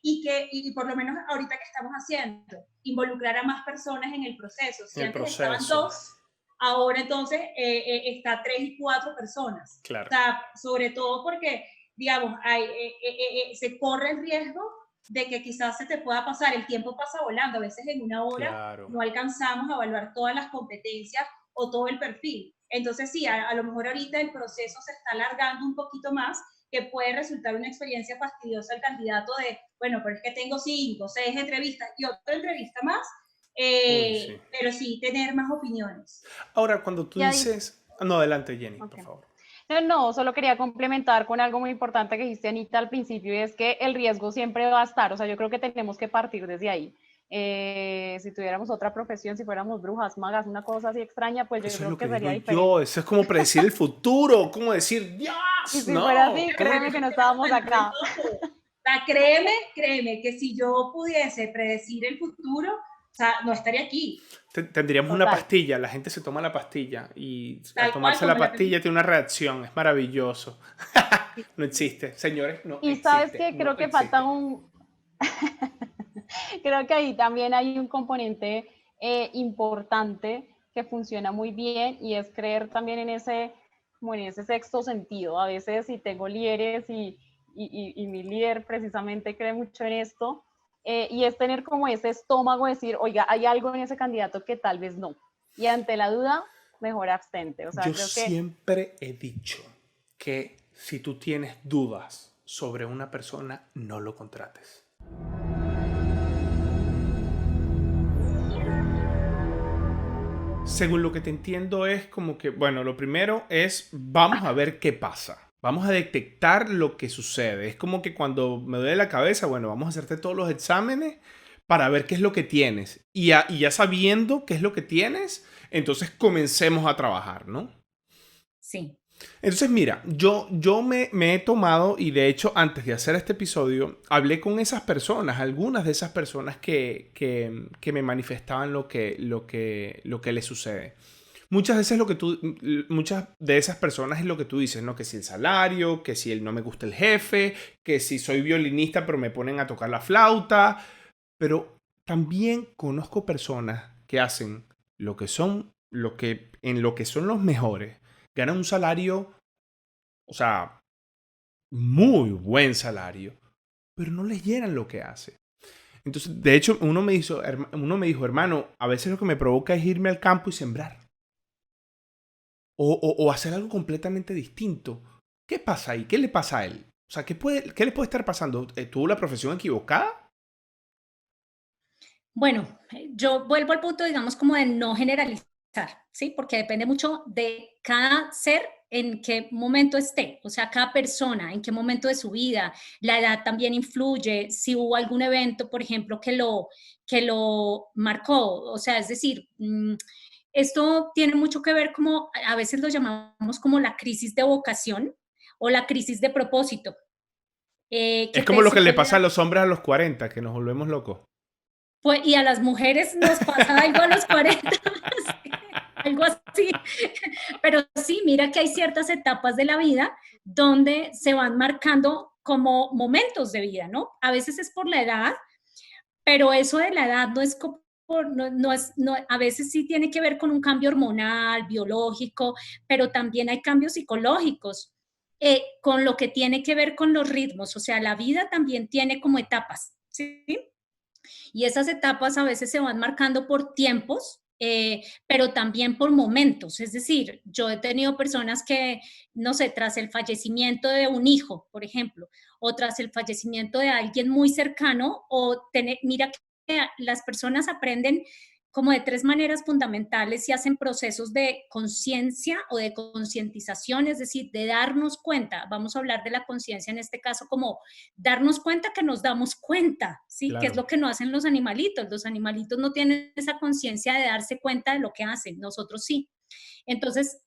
Y por lo menos ahorita que estamos haciendo, involucrar a más personas en el proceso. Si antes estaban 2, ahora entonces está 3 y 4 personas. Claro. O sea, sobre todo porque, digamos, se corre el riesgo de que quizás se te pueda pasar, el tiempo pasa volando, a veces en una hora no alcanzamos a evaluar todas las competencias o todo el perfil. Entonces sí, a lo mejor ahorita el proceso se está alargando un poquito más, que puede resultar una experiencia fastidiosa al candidato de, bueno, pero es que tengo 5, 6 entrevistas y otra entrevista más, pero sí tener más opiniones. Ahora, cuando tú dices... No, adelante, Jenny, por favor. No, solo quería complementar con algo muy importante que dijiste, Anita, al principio, y es que el riesgo siempre va a estar. O sea, yo creo que tenemos que partir desde ahí. Si tuviéramos otra profesión, si fuéramos brujas, magas, una cosa así extraña, pues yo creo que sería diferente. Eso es como predecir el futuro, como decir, ¡Dios! Y si fuera así, créeme que no estábamos acá. O sea, créeme que si yo pudiese predecir el futuro, o sea, no estaría aquí. Tendríamos una pastilla, la gente se toma la pastilla y al tomarse la pastilla tiene una reacción, es maravilloso. No existe, señores, no existe. Y sabes que creo que falta un... Creo que ahí también hay un componente importante que funciona muy bien y es creer también en ese sexto sentido. A veces si tengo líderes y mi líder precisamente cree mucho en esto, y es tener como ese estómago, decir, oiga, hay algo en ese candidato que tal vez no. Y ante la duda, mejor abstente. O sea, yo siempre he dicho que si tú tienes dudas sobre una persona, no lo contrates. Según lo que te entiendo es como que, bueno, lo primero es, vamos a ver qué pasa. Vamos a detectar lo que sucede. Es como que cuando me duele la cabeza, bueno, vamos a hacerte todos los exámenes para ver qué es lo que tienes. Y ya sabiendo qué es lo que tienes, entonces comencemos a trabajar, ¿no? Sí. Entonces, mira, yo me he tomado, y de hecho, antes de hacer este episodio, hablé con esas personas, algunas de esas personas que me manifestaban lo que les sucede. Muchas de esas personas es lo que tú dices, ¿no? Que si el salario, que si no me gusta el jefe, que si soy violinista pero me ponen a tocar la flauta. Pero también conozco personas que hacen en lo que son los mejores, ganan un salario, o sea, muy buen salario, pero no les llenan lo que hace. Entonces, de hecho, uno me dijo, hermano, a veces lo que me provoca es irme al campo y sembrar. O hacer algo completamente distinto. ¿Qué pasa ahí? ¿Qué le pasa a él? O sea, ¿qué le puede estar pasando? ¿Tuvo la profesión equivocada? Bueno, yo vuelvo al punto, digamos, como de no generalizar, ¿sí? Porque depende mucho de cada ser en qué momento esté, o sea, cada persona, en qué momento de su vida. La edad también influye, si hubo algún evento, por ejemplo, que lo marcó, o sea, es decir, esto tiene mucho que ver como, a veces lo llamamos como la crisis de vocación o la crisis de propósito. Es como lo que le pasa a los hombres a los 40, que nos volvemos locos. Pues, y a las mujeres nos pasa algo a los 40, algo así. Pero sí, mira que hay ciertas etapas de la vida donde se van marcando como momentos de vida, ¿no? A veces es por la edad, pero eso de la edad no es como, a veces sí tiene que ver con un cambio hormonal, biológico, pero también hay cambios psicológicos, con lo que tiene que ver con los ritmos, o sea, la vida también tiene como etapas, ¿sí? Y esas etapas a veces se van marcando por tiempos, pero también por momentos. Es decir, yo he tenido personas que, no sé, tras el fallecimiento de un hijo, por ejemplo, o tras el fallecimiento de alguien muy cercano, mira que las personas aprenden como de 3 maneras fundamentales y hacen procesos de conciencia o de concientización, es decir, de darnos cuenta. Vamos a hablar de la conciencia en este caso como darnos cuenta que nos damos cuenta, ¿sí? Claro. Que es lo que no hacen los animalitos. Los animalitos no tienen esa conciencia de darse cuenta de lo que hacen, nosotros sí. Entonces,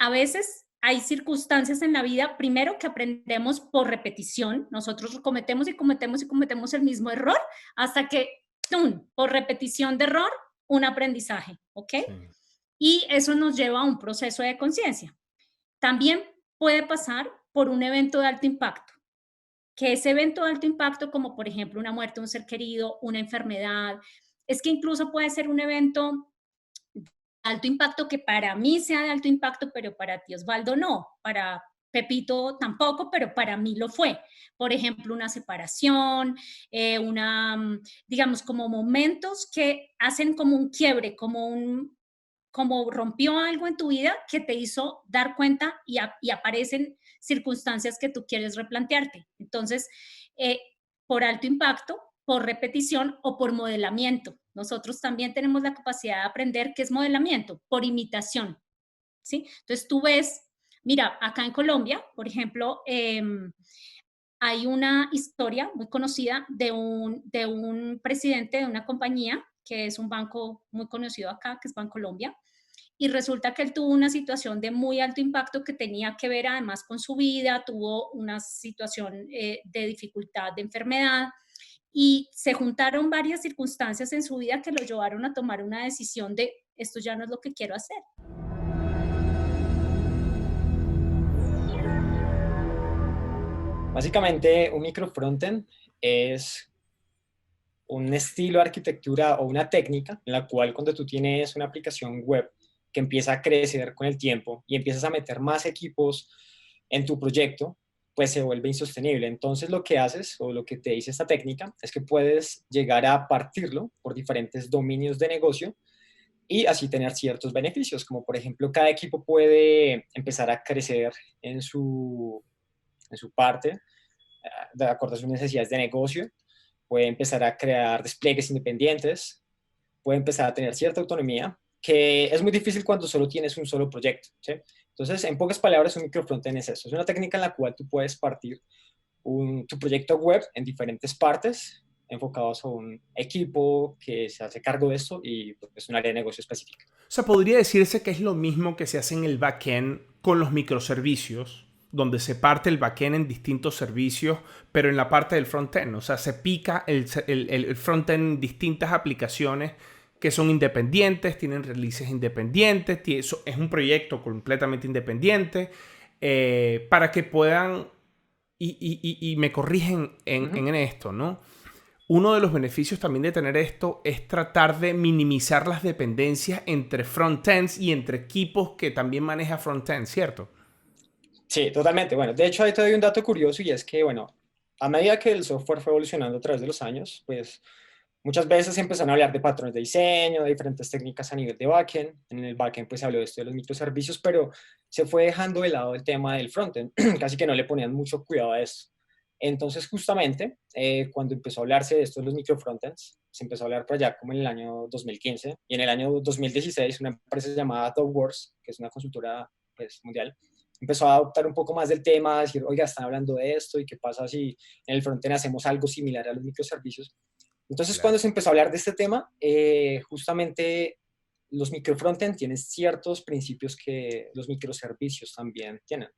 a veces hay circunstancias en la vida, primero que aprendemos por repetición, nosotros cometemos y cometemos y cometemos el mismo error hasta que ¡tum!, por repetición de error, un aprendizaje, ¿ok? Sí. Y eso nos lleva a un proceso de conciencia. También puede pasar por un evento de alto impacto, que ese evento de alto impacto, como por ejemplo una muerte de un ser querido, una enfermedad, es que incluso puede ser un evento de alto impacto que para mí sea de alto impacto, pero para ti, Osvaldo, no, para Pepito tampoco, pero para mí lo fue. Por ejemplo, una separación, digamos, como momentos que hacen como un quiebre, como rompió algo en tu vida que te hizo dar cuenta y aparecen circunstancias que tú quieres replantearte. Entonces, por alto impacto, por repetición o por modelamiento. Nosotros también tenemos la capacidad de aprender qué es modelamiento, por imitación, ¿sí? Entonces, tú ves, mira, acá en Colombia, por ejemplo, hay una historia muy conocida de un presidente de una compañía que es un banco muy conocido acá, que es Bancolombia, y resulta que él tuvo una situación de muy alto impacto que tenía que ver además con su vida, tuvo una situación de dificultad, de enfermedad, y se juntaron varias circunstancias en su vida que lo llevaron a tomar una decisión de esto ya no es lo que quiero hacer. Básicamente, un micro frontend es un estilo de arquitectura o una técnica en la cual cuando tú tienes una aplicación web que empieza a crecer con el tiempo y empiezas a meter más equipos en tu proyecto, pues se vuelve insostenible. Entonces lo que haces o lo que te dice esta técnica es que puedes llegar a partirlo por diferentes dominios de negocio y así tener ciertos beneficios, como por ejemplo cada equipo puede empezar a crecer en su parte, de acuerdo a sus necesidades de negocio, puede empezar a crear despliegues independientes, puede empezar a tener cierta autonomía, que es muy difícil cuando solo tienes un solo proyecto, ¿sí? Entonces, en pocas palabras, un microfrontend es eso. Es una técnica en la cual tú puedes partir tu proyecto web en diferentes partes, enfocados a un equipo que se hace cargo de esto y pues, un área de negocio específica. O sea, podría decirse que es lo mismo que se hace en el backend con los microservicios, donde se parte el backend en distintos servicios, pero en la parte del frontend. O sea, se pica el frontend en distintas aplicaciones que son independientes, tienen releases independientes, es un proyecto completamente independiente, para que puedan, y me corrigen en esto, ¿no? Uno de los beneficios también de tener esto es tratar de minimizar las dependencias entre frontends y entre equipos que también maneja frontend, ¿cierto? Sí, totalmente. Bueno, de hecho, ahí te doy un dato curioso y es que, bueno, a medida que el software fue evolucionando a través de los años, pues muchas veces empezaron a hablar de patrones de diseño, de diferentes técnicas a nivel de backend. En el backend pues se habló de esto de los microservicios, pero se fue dejando de lado el tema del frontend. Casi que no le ponían mucho cuidado a eso. Entonces, justamente, cuando empezó a hablarse de esto de los microfrontends, se empezó a hablar por allá como en el año 2015, y en el año 2016 una empresa llamada ThoughtWorks, que es una consultora pues, mundial, empezó a adoptar un poco más del tema, a decir, oiga, están hablando de esto, y qué pasa si en el frontend hacemos algo similar a los microservicios. Entonces, Claro. cuando se empezó a hablar de este tema, justamente los microfrontend tienen ciertos principios que los microservicios también tienen,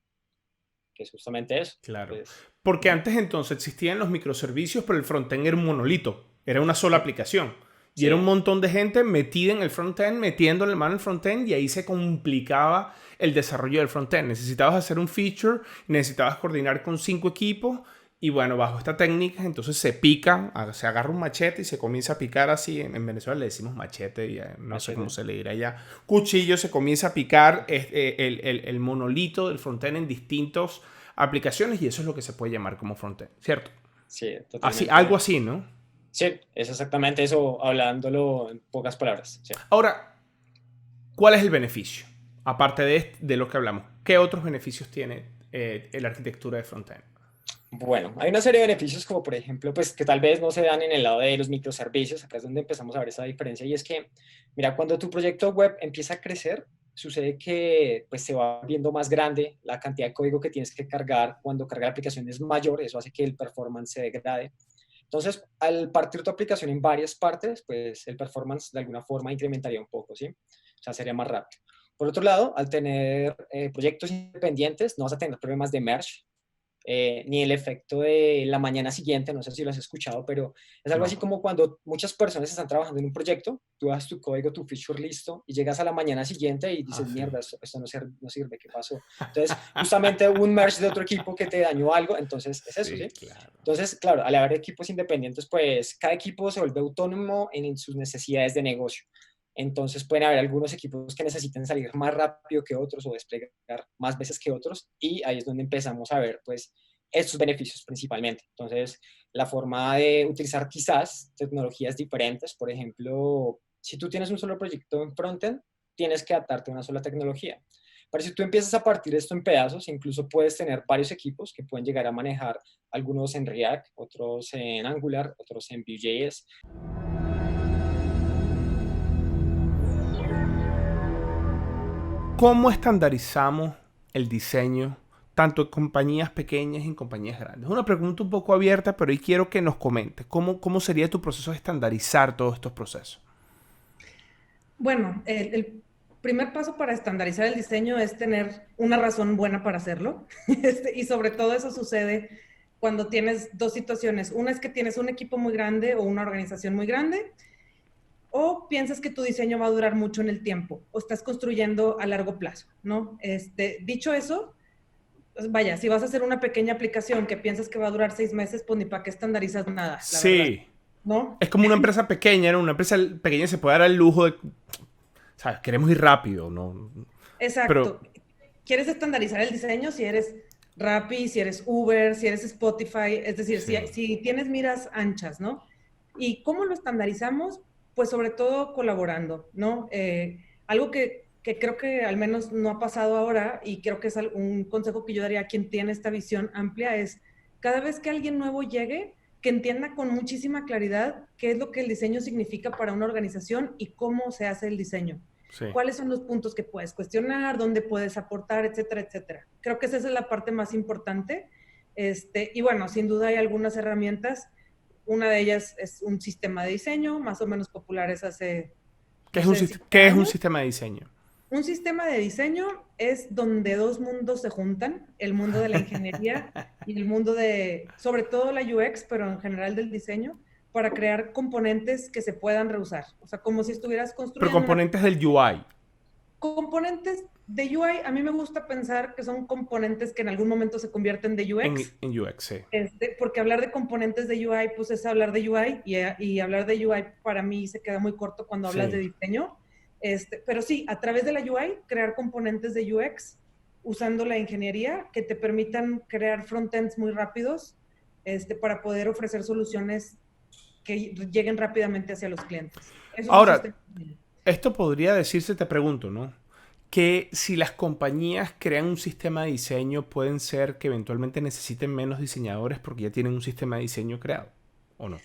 que es justamente eso. Claro. Pues, Porque antes entonces existían los microservicios, pero el frontend era un monolito. Era una sola aplicación. Y Sí. era un montón de gente metida en el frontend, metiéndole mano en el frontend, y ahí se complicaba el desarrollo del frontend. Necesitabas hacer un feature, necesitabas coordinar con 5 equipos, y bueno, bajo esta técnica, entonces se pica, se agarra un machete y se comienza a picar así. En Venezuela le decimos machete, y no sé cómo se le dirá allá. Cuchillo, se comienza a picar el monolito del frontend en distintas aplicaciones, y eso es lo que se puede llamar como frontend, ¿cierto? Sí, Así, totalmente. algo así, ¿no? Sí, es exactamente eso, hablándolo en pocas palabras. Sí. Ahora, ¿cuál es el beneficio? Aparte de lo que hablamos, ¿qué otros beneficios tiene la arquitectura de frontend? Bueno, hay una serie de beneficios como por ejemplo, pues que tal vez no se dan en el lado de los microservicios, acá es donde empezamos a ver esa diferencia, y es que, mira, cuando tu proyecto web empieza a crecer, sucede que pues se va viendo más grande la cantidad de código que tienes que cargar. Cuando carga la aplicación es mayor, eso hace que el performance se degrade. Entonces, al partir tu aplicación en varias partes, pues el performance de alguna forma incrementaría un poco, ¿sí? O sea, sería más rápido. Por otro lado, al tener proyectos independientes, no vas a tener problemas de merge, ni el efecto de la mañana siguiente, no sé si lo has escuchado, pero es algo No. así como cuando muchas personas están trabajando en un proyecto, tú haces tu código, tu feature listo, y llegas a la mañana siguiente y dices, sí. mierda, esto no sirve, ¿qué pasó? Entonces, justamente hubo un merge de otro equipo que te dañó algo, entonces es eso, ¿sí? Claro. Entonces, claro, al haber equipos independientes, pues cada equipo se vuelve autónomo en sus necesidades de negocio. Entonces pueden haber algunos equipos que necesiten salir más rápido que otros o desplegar más veces que otros, y ahí es donde empezamos a ver pues estos beneficios principalmente. Entonces, la forma de utilizar quizás tecnologías diferentes, por ejemplo, si tú tienes un solo proyecto en frontend, tienes que adaptarte a una sola tecnología. Pero si tú empiezas a partir esto en pedazos, incluso puedes tener varios equipos que pueden llegar a manejar algunos en React, otros en Angular, otros en Vue.js. ¿Cómo estandarizamos el diseño tanto en compañías pequeñas y en compañías grandes? Es una pregunta un poco abierta, pero hoy quiero que nos comentes cómo sería tu proceso de estandarizar todos estos procesos. Bueno, el primer paso para estandarizar el diseño es tener una razón buena para hacerlo. Y sobre todo eso sucede cuando tienes dos situaciones. Una es que tienes un equipo muy grande o una organización muy grande, o piensas que tu diseño va a durar mucho en el tiempo, o estás construyendo a largo plazo, ¿no? Dicho eso, pues vaya, si vas a hacer una pequeña aplicación que piensas que va a durar 6 meses, pues ni para qué estandarizas nada, la verdad, ¿no? Es como una empresa pequeña, ¿no? Una empresa pequeña se puede dar el lujo de, ¿sabes? Queremos ir rápido, ¿no? Exacto. Pero, ¿quieres estandarizar el diseño? Si eres Rappi, si eres Uber, si eres Spotify, es decir, sí. si tienes miras anchas, ¿no? ¿Y cómo lo estandarizamos? Pues sobre todo colaborando, ¿no? Algo que creo que al menos no ha pasado ahora, y creo que es un consejo que yo daría a quien tiene esta visión amplia, es cada vez que alguien nuevo llegue, que entienda con muchísima claridad qué es lo que el diseño significa para una organización y cómo se hace el diseño. Sí. ¿Cuáles son los puntos que puedes cuestionar, dónde puedes aportar, etcétera, etcétera? Creo que esa es la parte más importante. Y bueno, sin duda hay algunas herramientas. Una de ellas es un sistema de diseño, más o menos populares hace... ¿Qué es un sistema de diseño? Un sistema de diseño es donde dos mundos se juntan, el mundo de la ingeniería y el mundo de, sobre todo la UX, pero en general del diseño, para crear componentes que se puedan reusar. O sea, como si estuvieras construyendo... Pero componentes del UI. Componentes de UI, a mí me gusta pensar que son componentes que en algún momento se convierten de UX. En UX, sí. Porque hablar de componentes de UI, pues es hablar de UI, y hablar de UI para mí se queda muy corto cuando hablas de diseño. Pero sí, a través de la UI, crear componentes de UX, usando la ingeniería, que te permitan crear frontends muy rápidos, para poder ofrecer soluciones que lleguen rápidamente hacia los clientes. Eso es Ahora, un sistema. esto podría decirse, te pregunto, ¿no? Que si las compañías crean un sistema de diseño, pueden ser que eventualmente necesiten menos diseñadores porque ya tienen un sistema de diseño creado, ¿o no?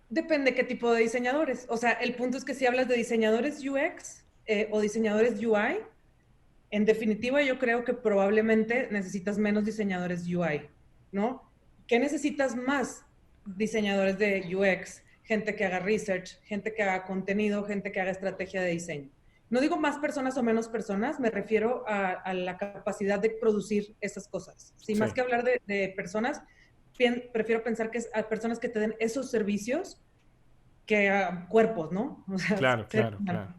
Depende qué tipo de diseñadores. O sea, el punto es que si hablas de diseñadores UX o diseñadores UI, en definitiva yo creo que probablemente necesitas menos diseñadores UI, ¿no? ¿Qué necesitas más? Diseñadores de UX, gente que haga research, gente que haga contenido, gente que haga estrategia de diseño. No digo más personas o menos personas, me refiero a la capacidad de producir esas cosas. Sí, más que hablar de personas, prefiero pensar que es a personas que te den esos servicios que a cuerpos, ¿no? O sea, Claro, claro, claro.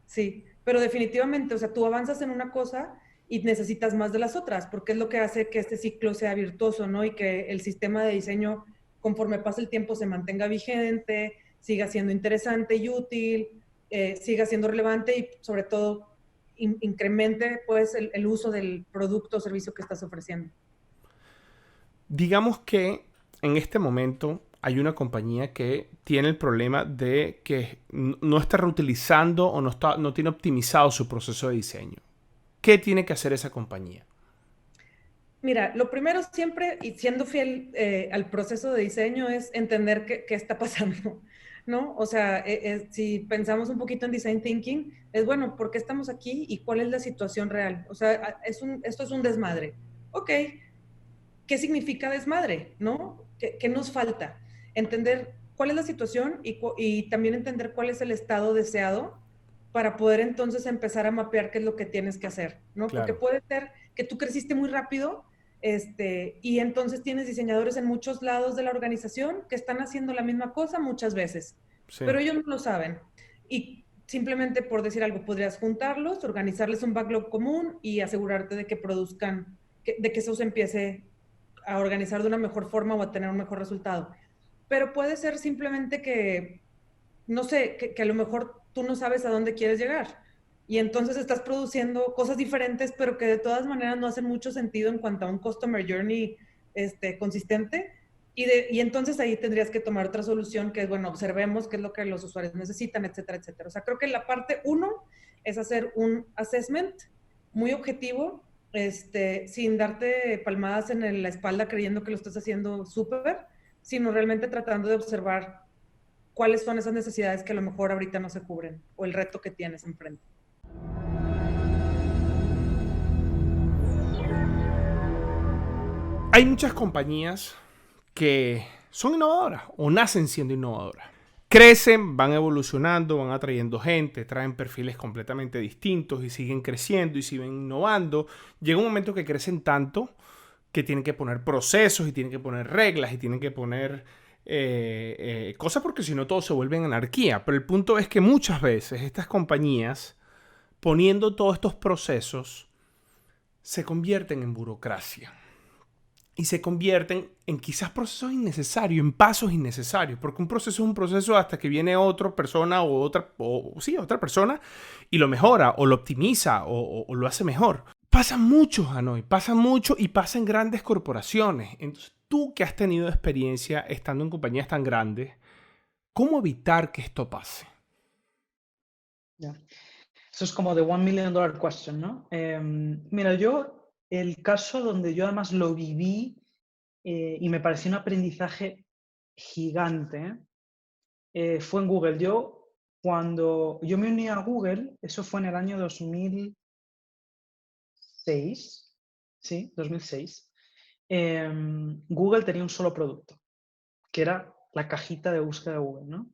Sí, pero definitivamente, o sea, tú avanzas en una cosa y necesitas más de las otras, porque es lo que hace que este ciclo sea virtuoso, ¿no? Y que el sistema de diseño, conforme pasa el tiempo, se mantenga vigente, siga siendo interesante y útil, siga siendo relevante y sobre todo incremente pues el uso del producto o servicio que estás ofreciendo. Digamos que en este momento hay una compañía que tiene el problema de que no está reutilizando o no tiene optimizado su proceso de diseño. ¿Qué tiene que hacer esa compañía? Mira, lo primero siempre, y siendo fiel al proceso de diseño, es entender qué está pasando, ¿no? O sea, si pensamos un poquito en design thinking, es bueno, ¿por qué estamos aquí y cuál es la situación real? O sea, esto es un desmadre. Ok, ¿qué significa desmadre, no? ¿Qué nos falta? Entender cuál es la situación y también entender cuál es el estado deseado para poder entonces empezar a mapear qué es lo que tienes que hacer, ¿no? Claro. Porque puede ser que tú creciste muy rápido y entonces tienes diseñadores en muchos lados de la organización que están haciendo la misma cosa muchas veces, Sí. pero ellos no lo saben. Y simplemente por decir algo, podrías juntarlos, organizarles un backlog común y asegurarte de que produzcan, de que eso se empiece a organizar de una mejor forma o a tener un mejor resultado. Pero puede ser simplemente que, no sé, que a lo mejor tú no sabes a dónde quieres llegar. Y entonces estás produciendo cosas diferentes, pero que de todas maneras no hacen mucho sentido en cuanto a un customer journey consistente. Y entonces ahí tendrías que tomar otra solución que es, bueno, observemos qué es lo que los usuarios necesitan, etcétera, etcétera. O sea, creo que la parte 1 es hacer un assessment muy objetivo, sin darte palmadas en la espalda creyendo que lo estás haciendo súper, sino realmente tratando de observar cuáles son esas necesidades que a lo mejor ahorita no se cubren o el reto que tienes enfrente. Hay muchas compañías que son innovadoras o nacen siendo innovadoras. Crecen, van evolucionando, van atrayendo gente, traen perfiles completamente distintos y siguen creciendo y siguen innovando. Llega un momento que crecen tanto que tienen que poner procesos y tienen que poner reglas y tienen que poner cosas porque si no todo se vuelve en anarquía. Pero el punto es que muchas veces estas compañías, poniendo todos estos procesos, se convierten en burocracia. Y se convierten en quizás procesos innecesarios, en pasos innecesarios, porque un proceso es un proceso hasta que viene otra persona otra persona y lo mejora o lo optimiza o lo hace mejor. Pasa mucho, Hanoi, pasa mucho y pasa en grandes corporaciones. Entonces, tú que has tenido experiencia estando en compañías tan grandes, ¿cómo evitar que esto pase? Yeah. Eso es como the $1 million question, ¿no? Mira, el caso donde yo además lo viví y me pareció un aprendizaje gigante fue en Google. Cuando yo me uní a Google, eso fue en el año 2006, ¿sí? 2006. Google tenía un solo producto, que era la cajita de búsqueda de Google, ¿no?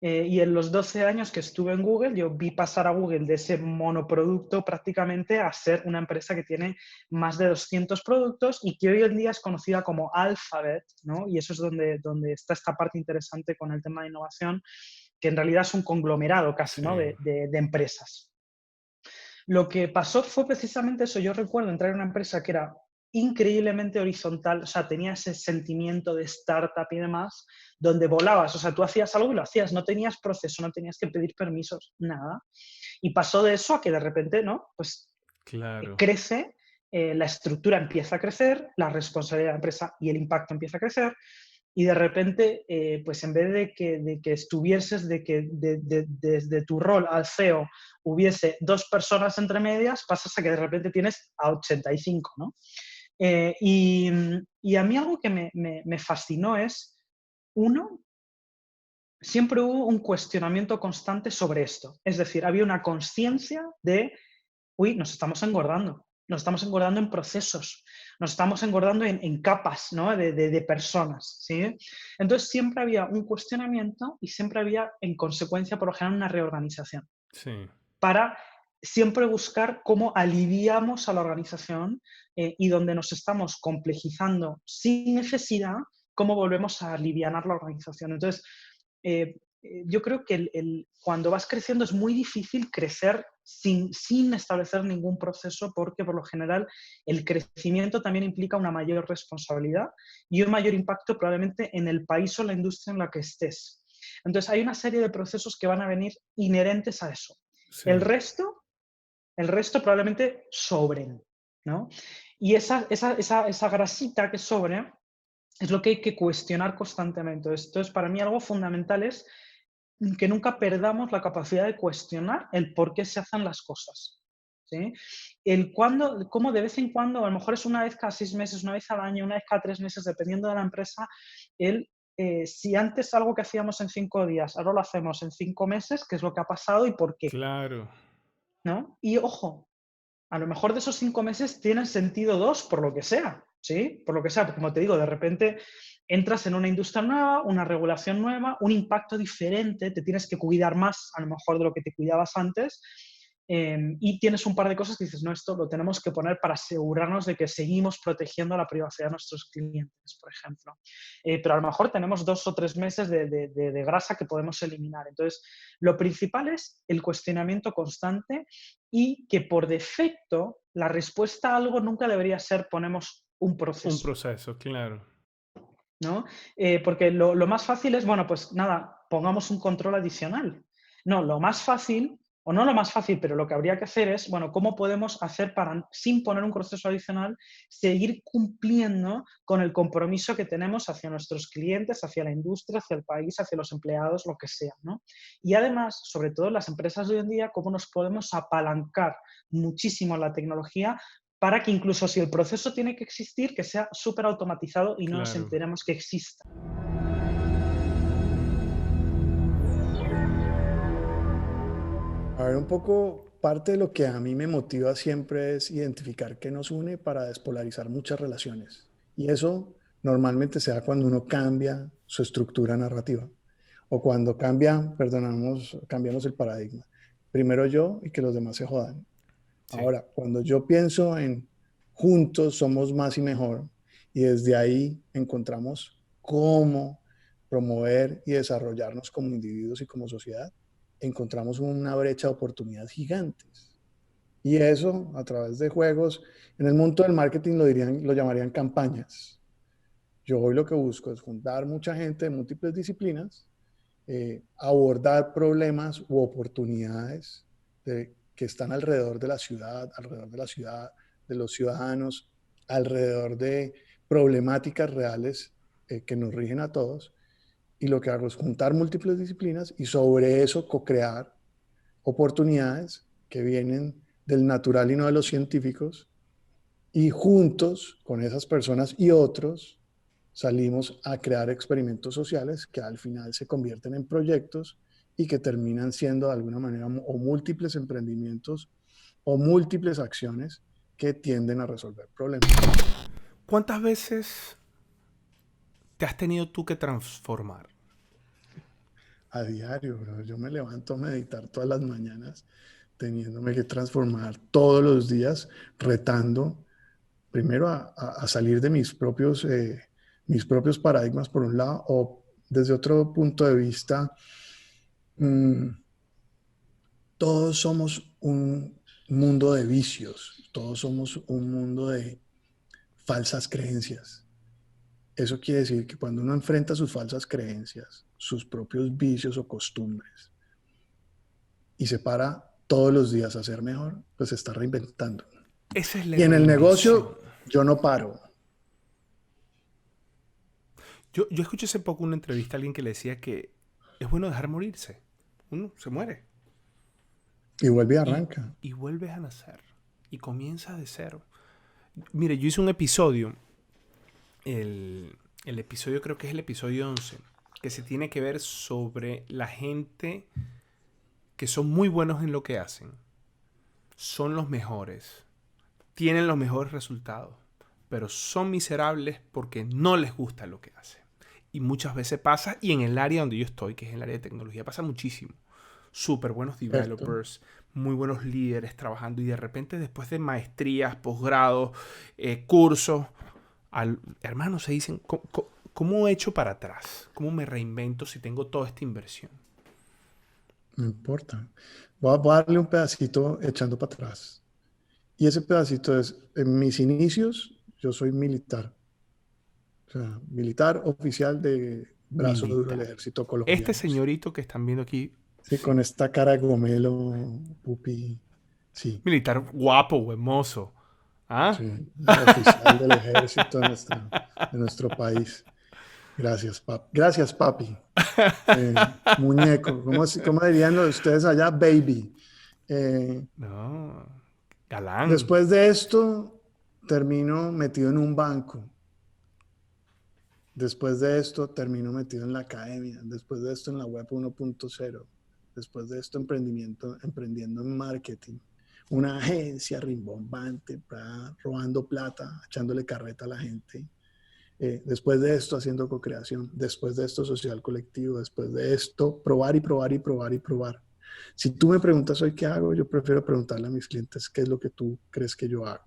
Y en los 12 años que estuve en Google, yo vi pasar a Google de ese monoproducto prácticamente a ser una empresa que tiene más de 200 productos y que hoy en día es conocida como Alphabet, ¿no? Y eso es donde está esta parte interesante con el tema de innovación, que en realidad es un conglomerado casi, ¿no? de empresas. Lo que pasó fue precisamente eso. Yo recuerdo entrar en una empresa que era increíblemente horizontal, o sea, tenía ese sentimiento de startup y demás, donde volabas, o sea, tú hacías algo y lo hacías, no tenías proceso, no tenías que pedir permisos, nada. Y pasó de eso a que de repente, ¿no? Pues claro, crece la estructura empieza a crecer, la responsabilidad de la empresa y el impacto empieza a crecer, y de repente, pues en vez de que estuvieses, desde tu rol al CEO hubiese 2 personas entre medias, pasas a que de repente tienes a 85, ¿no? Y a mí algo que me fascinó es, uno, siempre hubo un cuestionamiento constante sobre esto. Es decir, había una conciencia de, uy, nos estamos engordando en procesos, nos estamos engordando en capas, ¿no? de personas, ¿sí? Entonces siempre había un cuestionamiento y siempre había, en consecuencia, por lo general, una reorganización. Sí. Para siempre buscar cómo aliviamos a la organización y donde nos estamos complejizando sin necesidad, cómo volvemos a aliviar la organización. Entonces, yo creo que cuando vas creciendo es muy difícil crecer sin establecer ningún proceso, porque por lo general el crecimiento también implica una mayor responsabilidad y un mayor impacto probablemente en el país o la industria en la que estés. Entonces hay una serie de procesos que van a venir inherentes a eso. Sí. El resto probablemente sobren, ¿no? Y esa grasita que sobre es lo que hay que cuestionar constantemente. Entonces, para mí algo fundamental es que nunca perdamos la capacidad de cuestionar el por qué se hacen las cosas, ¿sí? Cómo de vez en cuando, a lo mejor es una vez cada 6 meses, una vez al año, una vez cada 3 meses, dependiendo de la empresa, si antes algo que hacíamos en 5 días, ahora lo hacemos en 5 meses, qué es lo que ha pasado y por qué. Claro. ¿No? Y ojo, a lo mejor de esos 5 meses tienen sentido 2 por lo que sea, ¿sí? Por lo que sea, porque como te digo, de repente entras en una industria nueva, una regulación nueva, un impacto diferente, te tienes que cuidar más a lo mejor de lo que te cuidabas antes, y tienes un par de cosas que dices, no, esto lo tenemos que poner para asegurarnos de que seguimos protegiendo la privacidad de nuestros clientes, por ejemplo. Pero a lo mejor tenemos 2 o 3 meses de grasa que podemos eliminar. Entonces, lo principal es el cuestionamiento constante y que por defecto la respuesta a algo nunca debería ser ponemos un proceso. Un proceso, claro. ¿No? Porque lo más fácil es, bueno, pues nada, pongamos un control adicional. No, lo más fácil, o no lo más fácil, pero lo que habría que hacer es, bueno, ¿cómo podemos hacer para, sin poner un proceso adicional, seguir cumpliendo con el compromiso que tenemos hacia nuestros clientes, hacia la industria, hacia el país, hacia los empleados, lo que sea, ¿no? Y además, sobre todo en las empresas de hoy en día, cómo nos podemos apalancar muchísimo la tecnología para que incluso si el proceso tiene que existir, que sea súper automatizado y no nos Claro. enteremos que exista. A ver, un poco parte de lo que a mí me motiva siempre es identificar qué nos une para despolarizar muchas relaciones. Y eso normalmente se da cuando uno cambia su estructura narrativa o cuando cambiamos el paradigma. Primero yo y que los demás se jodan. Sí. Ahora, cuando yo pienso en juntos somos más y mejor, y desde ahí encontramos cómo promover y desarrollarnos como individuos y como sociedad, encontramos una brecha de oportunidades gigantes. Y eso, a través de juegos, en el mundo del marketing lo llamarían campañas. Yo hoy lo que busco es juntar mucha gente de múltiples disciplinas, abordar problemas u oportunidades que están alrededor de la ciudad, de los ciudadanos, alrededor de problemáticas reales que nos rigen a todos. Y lo que hago es juntar múltiples disciplinas y sobre eso co-crear oportunidades que vienen del natural y no de los científicos. Y juntos con esas personas y otros salimos a crear experimentos sociales que al final se convierten en proyectos y que terminan siendo de alguna manera o múltiples emprendimientos o múltiples acciones que tienden a resolver problemas. ¿Cuántas veces te has tenido tú que transformar? A diario, bro. Yo me levanto a meditar todas las mañanas teniéndome que transformar todos los días, retando primero a salir de mis propios paradigmas por un lado, o desde otro punto de vista, todos somos un mundo de vicios, todos somos un mundo de falsas creencias. Eso quiere decir que cuando uno enfrenta sus falsas creencias, sus propios vicios o costumbres, y se para todos los días a ser mejor, pues se está reinventando. Esa es la Y en el reinvención. negocio, yo no paro. Yo escuché hace poco una entrevista a alguien que le decía que es bueno dejar morirse. Uno se muere Y vuelve y y, arranca. y vuelves a nacer y comienzas de cero. Mire, yo hice un episodio, el episodio creo que es el episodio 11, que se tiene que ver sobre la gente que son muy buenos en lo que hacen, son los mejores, tienen los mejores resultados, pero son miserables porque no les gusta lo que hacen. Y muchas veces pasa, y en el área donde yo estoy, que es el área de tecnología, pasa muchísimo. Súper buenos Cierto. developers, muy buenos líderes trabajando, y de repente después de maestrías, posgrados, cursos, hermanos se dicen, ¿cómo he hecho para atrás? ¿Cómo me reinvento si tengo toda esta inversión? No importa. Voy a darle un pedacito echando para atrás. Y ese pedacito es, en mis inicios, yo soy militar. O sea, militar oficial de brazo duro del Militar. ejército colombiano. Este señorito que están viendo aquí, Sí, con esta cara de gomelo, pupi. Sí, militar guapo, hermoso. ¿Ah? sí, oficial del ejército de nuestro país. Gracias, papi. Gracias, papi. Muñeco. ¿Cómo dirían ustedes allá? Baby. No, galán. Después de esto, termino metido en un banco. Después de esto, termino metido en la academia. Después de esto, en la web 1.0. Después de esto, emprendiendo en marketing. Una agencia rimbombante, robando plata, echándole carreta a la gente. Después de esto, haciendo co-creación. Después de esto, social colectivo. Después de esto, probar y probar y probar y probar. Si tú me preguntas hoy qué hago, yo prefiero preguntarle a mis clientes qué es lo que tú crees que yo hago.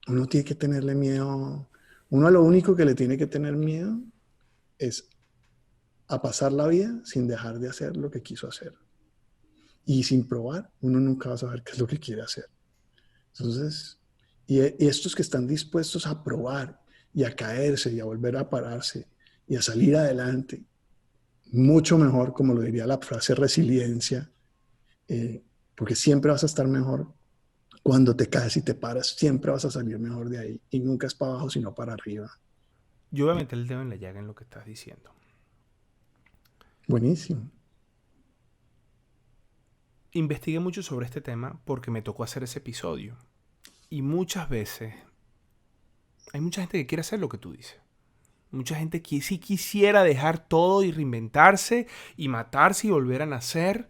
Uno tiene que tenerle miedo. Uno a lo único que le tiene que tener miedo es a pasar la vida sin dejar de hacer lo que quiso hacer. Y sin probar, uno nunca va a saber qué es lo que quiere hacer. Entonces, y estos que están dispuestos a probar y a caerse y a volver a pararse y a salir adelante, mucho mejor, como lo diría la frase resiliencia, porque siempre vas a estar mejor. Cuando te caes y te paras, siempre vas a salir mejor de ahí. Y nunca es para abajo, sino para arriba. Yo voy a meter el dedo en la llaga en lo que estás diciendo. Buenísimo. Investigué mucho sobre este tema porque me tocó hacer ese episodio. Y muchas veces hay mucha gente que quiere hacer lo que tú dices. Mucha gente que sí quisiera dejar todo y reinventarse y matarse y volver a nacer.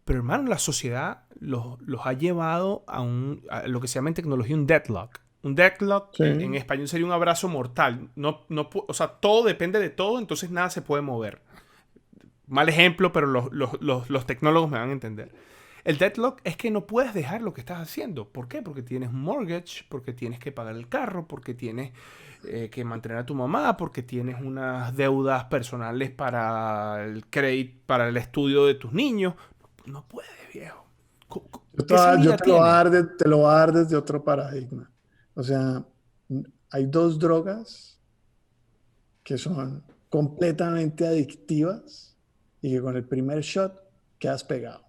Pero hermano, la sociedad los ha llevado a lo que se llama en tecnología un deadlock. Un deadlock Sí. en español sería un abrazo mortal. O sea, todo depende de todo, entonces nada se puede mover. Mal ejemplo, pero los tecnólogos me van a entender. El deadlock es que no puedes dejar lo que estás haciendo. ¿Por qué? Porque tienes un mortgage, porque tienes que pagar el carro, porque tienes que mantener a tu mamá, porque tienes unas deudas personales para el crédito, para el estudio de tus niños. No puedes, viejo. Yo ¿Qué salida te lo voy a tiene? dar te lo voy a dar desde otro paradigma. O sea, hay dos drogas que son completamente adictivas y que con el primer shot quedas pegado.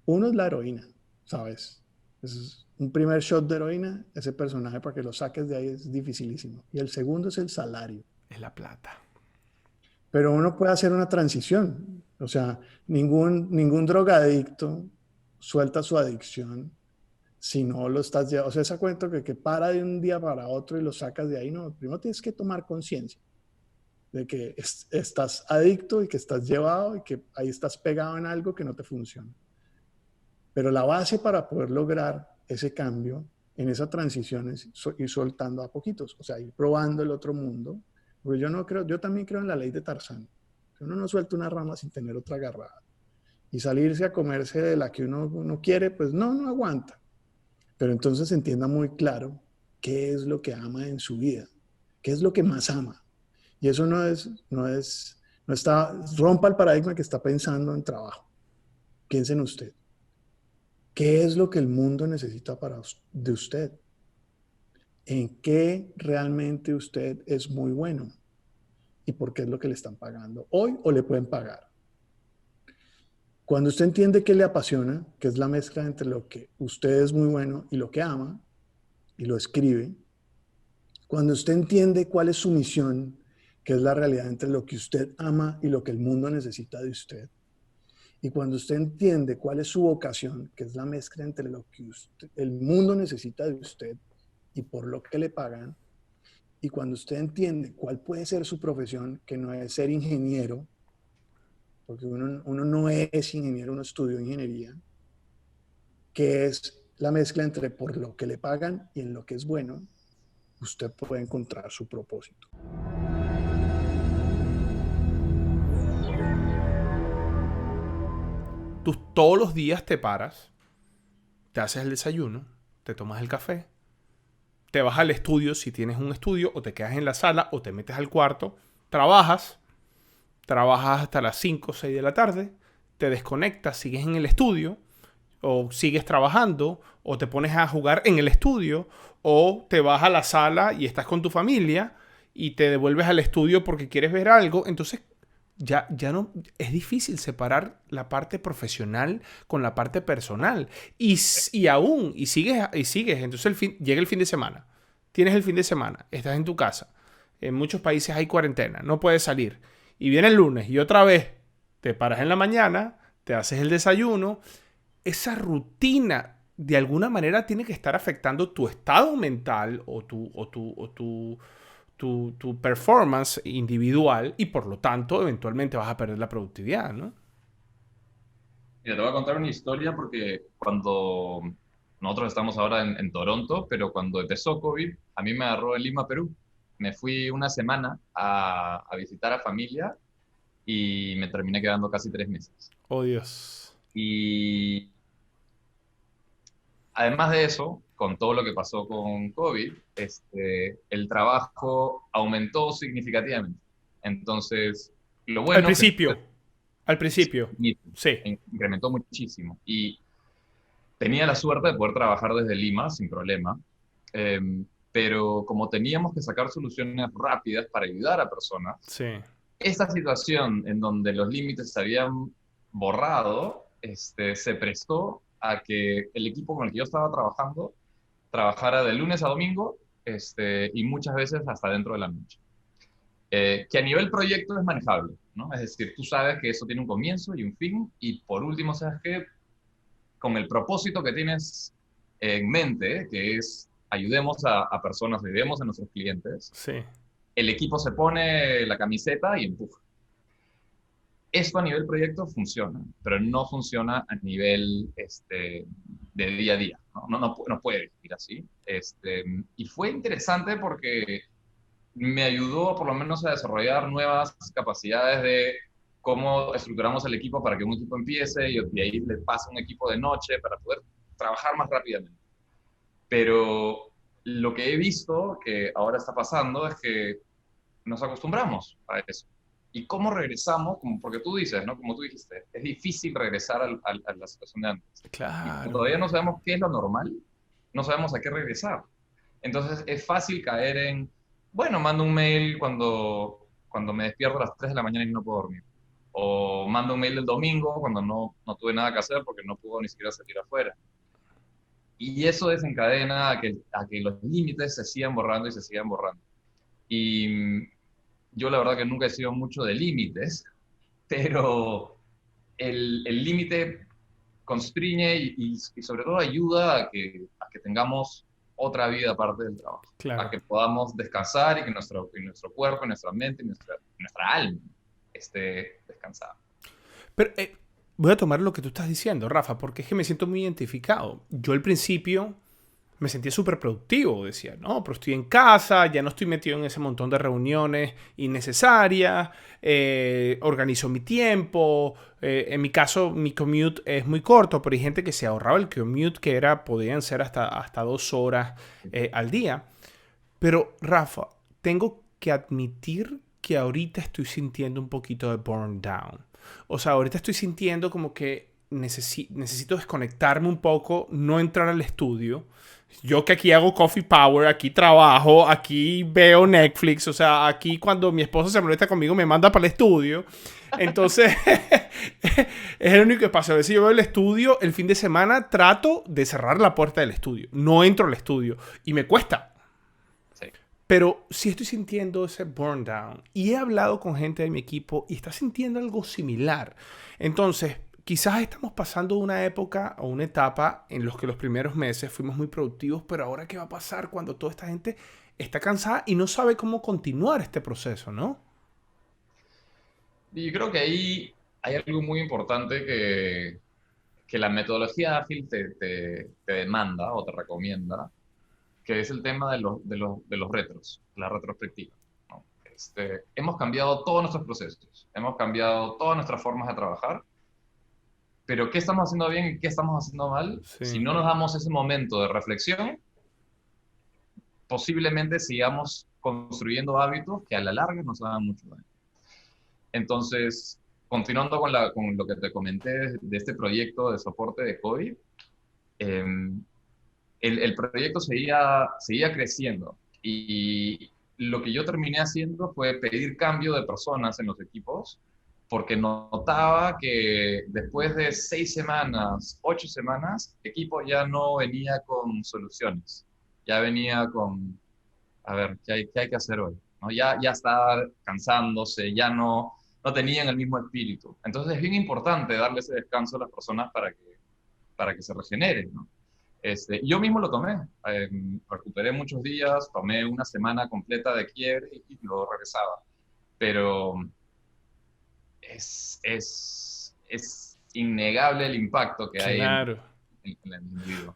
Uno es la heroína, ¿sabes? Es un primer shot de heroína, ese personaje para que lo saques de ahí es dificilísimo. Y el segundo es el salario. Es la plata. Pero uno puede hacer una transición. O sea, ningún drogadicto suelta su adicción si no lo estás llevando. O sea, ese cuento que para de un día para otro y lo sacas de ahí, no. Primero tienes que tomar conciencia de que estás adicto y que estás llevado y que ahí estás pegado en algo que no te funciona. Pero la base para poder lograr ese cambio en esa transición es ir soltando a poquitos, o sea, ir probando el otro mundo. Porque yo también creo en la ley de Tarzán. Uno no suelta una rama sin tener otra agarrada. Y salirse a comerse de la que uno quiere, pues no aguanta. Pero entonces entienda muy claro qué es lo que ama en su vida, qué es lo que más ama. Y eso no está, rompa el paradigma que está pensando en trabajo. Piense en usted. ¿Qué es lo que el mundo necesita de usted? ¿En qué realmente usted es muy bueno? ¿Y por qué es lo que le están pagando hoy o le pueden pagar? Cuando usted entiende qué le apasiona, que es la mezcla entre lo que usted es muy bueno y lo que ama, y lo escribe, cuando usted entiende cuál es su misión, que es la realidad entre lo que usted ama y lo que el mundo necesita de usted, y cuando usted entiende cuál es su vocación, que es la mezcla entre lo que el mundo necesita de usted y por lo que le pagan, y cuando usted entiende cuál puede ser su profesión, que no es ser ingeniero, porque uno no es ingeniero, uno estudió ingeniería, que es la mezcla entre por lo que le pagan y en lo que es bueno, usted puede encontrar su propósito. Tú todos los días te paras, te haces el desayuno, te tomas el café, te vas al estudio si tienes un estudio, o te quedas en la sala, o te metes al cuarto, trabajas hasta las 5 o 6 de la tarde, te desconectas, sigues en el estudio, o sigues trabajando, o te pones a jugar en el estudio, o te vas a la sala y estás con tu familia y te devuelves al estudio porque quieres ver algo. Entonces ya no es difícil separar la parte profesional con la parte personal. Y sigues. Entonces llega el fin de semana. Tienes el fin de semana, estás en tu casa. En muchos países hay cuarentena, no puedes salir. Y viene el lunes y otra vez te paras en la mañana, te haces el desayuno. Esa rutina de alguna manera tiene que estar afectando tu estado mental o tu performance individual, y por lo tanto eventualmente vas a perder la productividad, ¿no? Mira, te voy a contar una historia porque cuando nosotros estamos ahora en Toronto, pero cuando empezó COVID, a mí me agarró en Lima, Perú. Me fui una semana a visitar a familia y me terminé quedando casi 3 meses. Oh, Dios. Y además de eso, con todo lo que pasó con COVID, el trabajo aumentó significativamente. Entonces, lo bueno... Al principio, sí. Incrementó muchísimo. Y tenía la suerte de poder trabajar desde Lima sin problema, pero como teníamos que sacar soluciones rápidas para ayudar a personas, sí. Esta situación en donde los límites se habían borrado, se prestó a que el equipo con el que yo estaba trabajando trabajara de lunes a domingo, y muchas veces hasta dentro de la noche. Que a nivel proyecto es manejable, ¿no? Es decir, tú sabes que eso tiene un comienzo y un fin, y por último, sabes que con el propósito que tienes en mente, que es ayudemos a personas, ayudemos a nuestros clientes, sí. El equipo se pone la camiseta y empuja. Esto a nivel proyecto funciona, pero no funciona a nivel de día a día, ¿no? No puede ir así. Y fue interesante porque me ayudó por lo menos a desarrollar nuevas capacidades de cómo estructuramos el equipo para que un equipo empiece y de ahí le pase un equipo de noche para poder trabajar más rápidamente. Pero lo que he visto que ahora está pasando es que nos acostumbramos a eso. ¿Y cómo regresamos? Porque tú dices, ¿no? Como tú dijiste, es difícil regresar a la situación de antes. Claro. Y todavía no sabemos qué es lo normal, no sabemos a qué regresar. Entonces es fácil caer en, bueno, mando un mail cuando me despierto a las 3 de la mañana y no puedo dormir. O mando un mail el domingo cuando no tuve nada que hacer porque no puedo ni siquiera salir afuera. Y eso desencadena a que los límites se sigan borrando y se sigan borrando. Y yo la verdad que nunca he sido mucho de límites, pero el límite constriñe y sobre todo ayuda a que tengamos otra vida aparte del trabajo. Claro. A que podamos descansar y que nuestro cuerpo, nuestra mente, nuestra alma esté descansada. Pero voy a tomar lo que tú estás diciendo, Rafa, porque es que me siento muy identificado. Yo al principio me sentía súper productivo. Decía, no, pero estoy en casa, ya no estoy metido en ese montón de reuniones innecesarias, organizo mi tiempo. En mi caso, mi commute es muy corto, pero hay gente que se ahorraba el commute, que podían ser hasta 2 horas al día. Pero, Rafa, tengo que admitir que ahorita estoy sintiendo un poquito de burn down. O sea, ahorita estoy sintiendo como que necesito desconectarme un poco, no entrar al estudio. Yo que aquí hago coffee power, aquí trabajo, aquí veo Netflix, o sea, aquí cuando mi esposa se molesta conmigo me manda para el estudio. Entonces, es el único espacio. A veces yo veo el estudio, el fin de semana trato de cerrar la puerta del estudio. No entro al estudio y me cuesta. Sí. Pero sí estoy sintiendo ese burn down. Y he hablado con gente de mi equipo y está sintiendo algo similar. Entonces, quizás estamos pasando una época o una etapa en los que los primeros meses fuimos muy productivos, pero ahora ¿qué va a pasar cuando toda esta gente está cansada y no sabe cómo continuar este proceso, ¿no? Y yo creo que ahí hay algo muy importante que la metodología ágil te demanda o te recomienda, que es el tema de los retros, la retrospectiva, ¿no? Hemos cambiado todos nuestros procesos, hemos cambiado todas nuestras formas de trabajar, pero ¿qué estamos haciendo bien y qué estamos haciendo mal? Sí. Si no nos damos ese momento de reflexión, posiblemente sigamos construyendo hábitos que a la larga nos hagan mucho daño. Entonces, continuando con lo que te comenté de este proyecto de soporte de COVID, el proyecto seguía creciendo y lo que yo terminé haciendo fue pedir cambio de personas en los equipos porque notaba que después de 6 semanas, 8 semanas, el equipo ya no venía con soluciones, ya venía con, a ver, ¿qué hay que hacer hoy? ¿No? Ya estaba cansándose, ya no tenían el mismo espíritu. Entonces es bien importante darle ese descanso a las personas para que se regeneren, ¿no? Yo mismo lo tomé, recuperé muchos días, tomé una semana completa de quiebre y luego regresaba. Pero es innegable el impacto que hay Claro. en el individuo.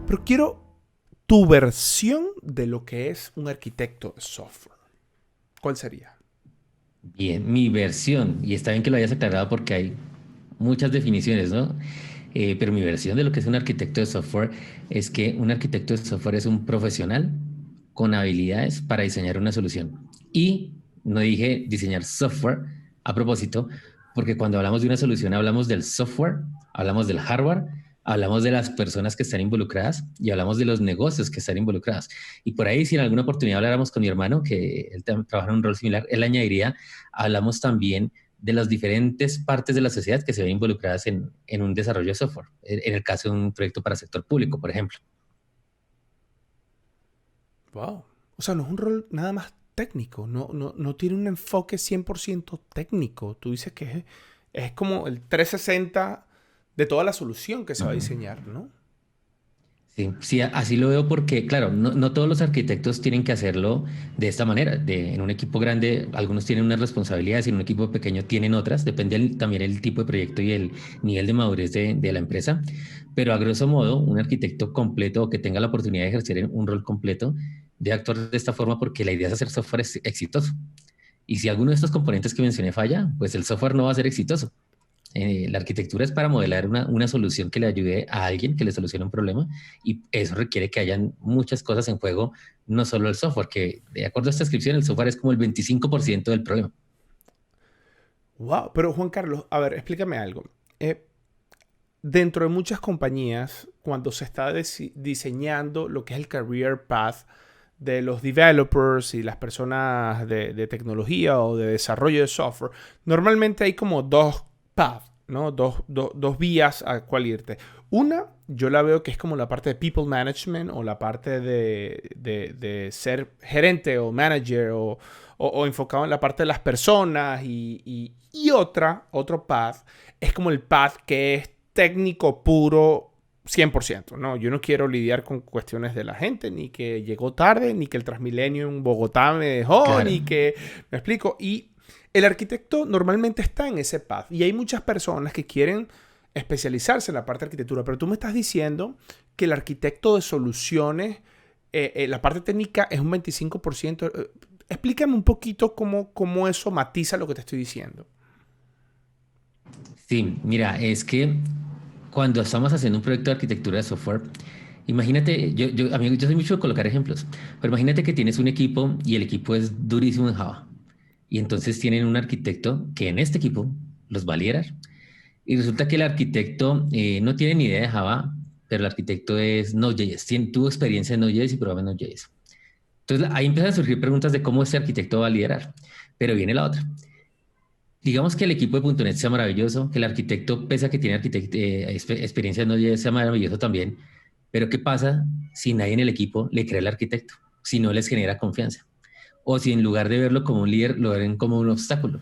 Pero quiero tu versión de lo que es un arquitecto de software. ¿Cuál sería? Bien, mi versión, y está bien que lo hayas aclarado porque hay muchas definiciones, ¿no? Pero mi versión de lo que es un arquitecto de software es que un arquitecto de software es un profesional con habilidades para diseñar una solución. Y no dije diseñar software a propósito, porque cuando hablamos de una solución hablamos del software, hablamos del hardware, hablamos de las personas que están involucradas y hablamos de los negocios que están involucrados. Y por ahí, si en alguna oportunidad habláramos con mi hermano, que él trabaja en un rol similar, él añadiría, hablamos también de las diferentes partes de la sociedad que se ven involucradas en un desarrollo de software, en el caso de un proyecto para sector público, por ejemplo. Wow. O sea, no es un rol nada más técnico, no tiene un enfoque 100% técnico. Tú dices que es como el 360 de toda la solución que se va a diseñar, ¿no? Sí, así lo veo porque, claro, no todos los arquitectos tienen que hacerlo de esta manera. En un equipo grande, algunos tienen unas responsabilidades y en un equipo pequeño tienen otras. Depende también el tipo de proyecto y el nivel de madurez de la empresa. Pero a grosso modo, un arquitecto completo o que tenga la oportunidad de ejercer un rol completo debe actuar de esta forma porque la idea es hacer software exitoso. Y si alguno de estos componentes que mencioné falla, pues el software no va a ser exitoso. La arquitectura es para modelar una solución que le ayude a alguien, que le solucione un problema, y eso requiere que hayan muchas cosas en juego, no solo el software, que de acuerdo a esta descripción, el software es como el 25% del problema. Wow, pero Juan Carlos, a ver, explícame algo. Dentro de muchas compañías, cuando se está diseñando lo que es el career path de los developers y las personas de tecnología o de desarrollo de software, normalmente hay como dos paths, ¿no? Dos vías a cuál irte. Una, yo la veo que es como la parte de people management o la parte de ser gerente o manager o enfocado en la parte de las personas y otro path es como el path que es técnico puro 100%, ¿no? Yo no quiero lidiar con cuestiones de la gente, ni que llegó tarde, ni que el Transmilenio en Bogotá me dejó, claro, ni que... ¿Me explico? Y el arquitecto normalmente está en ese path. Y hay muchas personas que quieren especializarse en la parte de arquitectura, pero tú me estás diciendo que el arquitecto de soluciones, la parte técnica es un 25%. Explícame un poquito cómo eso matiza lo que te estoy diciendo. Sí, mira, es que cuando estamos haciendo un proyecto de arquitectura de software, imagínate, yo soy mucho de colocar ejemplos, pero imagínate que tienes un equipo y el equipo es durísimo en Java. Y entonces tienen un arquitecto que en este equipo los va a liderar. Y resulta que el arquitecto no tiene ni idea de Java, pero el arquitecto es Node.js, tuvo experiencia en Node.js y probaba en Node.js. Entonces ahí empiezan a surgir preguntas de cómo ese arquitecto va a liderar. Pero viene la otra. Digamos que el equipo de .NET sea maravilloso, que el arquitecto, pese a que tiene experiencia en Node.js, sea maravilloso también. Pero ¿qué pasa si nadie en el equipo le cree al arquitecto? Si no les genera confianza. O si en lugar de verlo como un líder, lo ven como un obstáculo.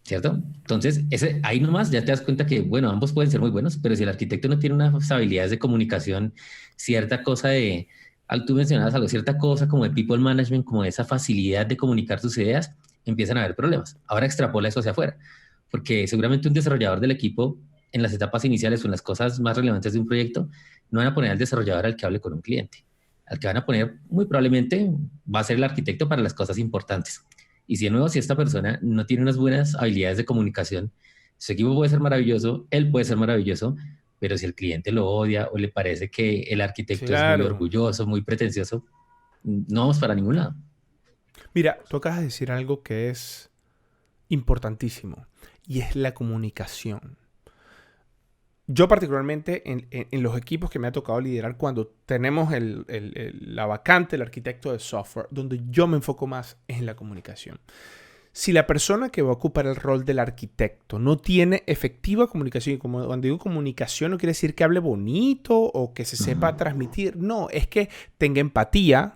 ¿Cierto? Entonces, ahí nomás ya te das cuenta que, bueno, ambos pueden ser muy buenos, pero si el arquitecto no tiene unas habilidades de comunicación, cierta cosa de, tú mencionabas algo, cierta cosa como de people management, como de esa facilidad de comunicar tus ideas, empiezan a haber problemas. Ahora extrapola eso hacia afuera, porque seguramente un desarrollador del equipo, en las etapas iniciales o en las cosas más relevantes de un proyecto, no van a poner al desarrollador al que hable con un cliente. Al que van a poner, muy probablemente, va a ser el arquitecto para las cosas importantes. Y si de nuevo, si esta persona no tiene unas buenas habilidades de comunicación, su equipo puede ser maravilloso, él puede ser maravilloso, pero si el cliente lo odia o le parece que el arquitecto es muy orgulloso, muy pretencioso, no vamos para ningún lado. Mira, tú acabas de decir algo que es importantísimo y es la comunicación. Yo particularmente en los equipos que me ha tocado liderar, cuando tenemos la vacante, el arquitecto de software, donde yo me enfoco más es en la comunicación. Si la persona que va a ocupar el rol del arquitecto no tiene efectiva comunicación, y como cuando digo comunicación no quiere decir que hable bonito o que se sepa transmitir, no, es que tenga empatía,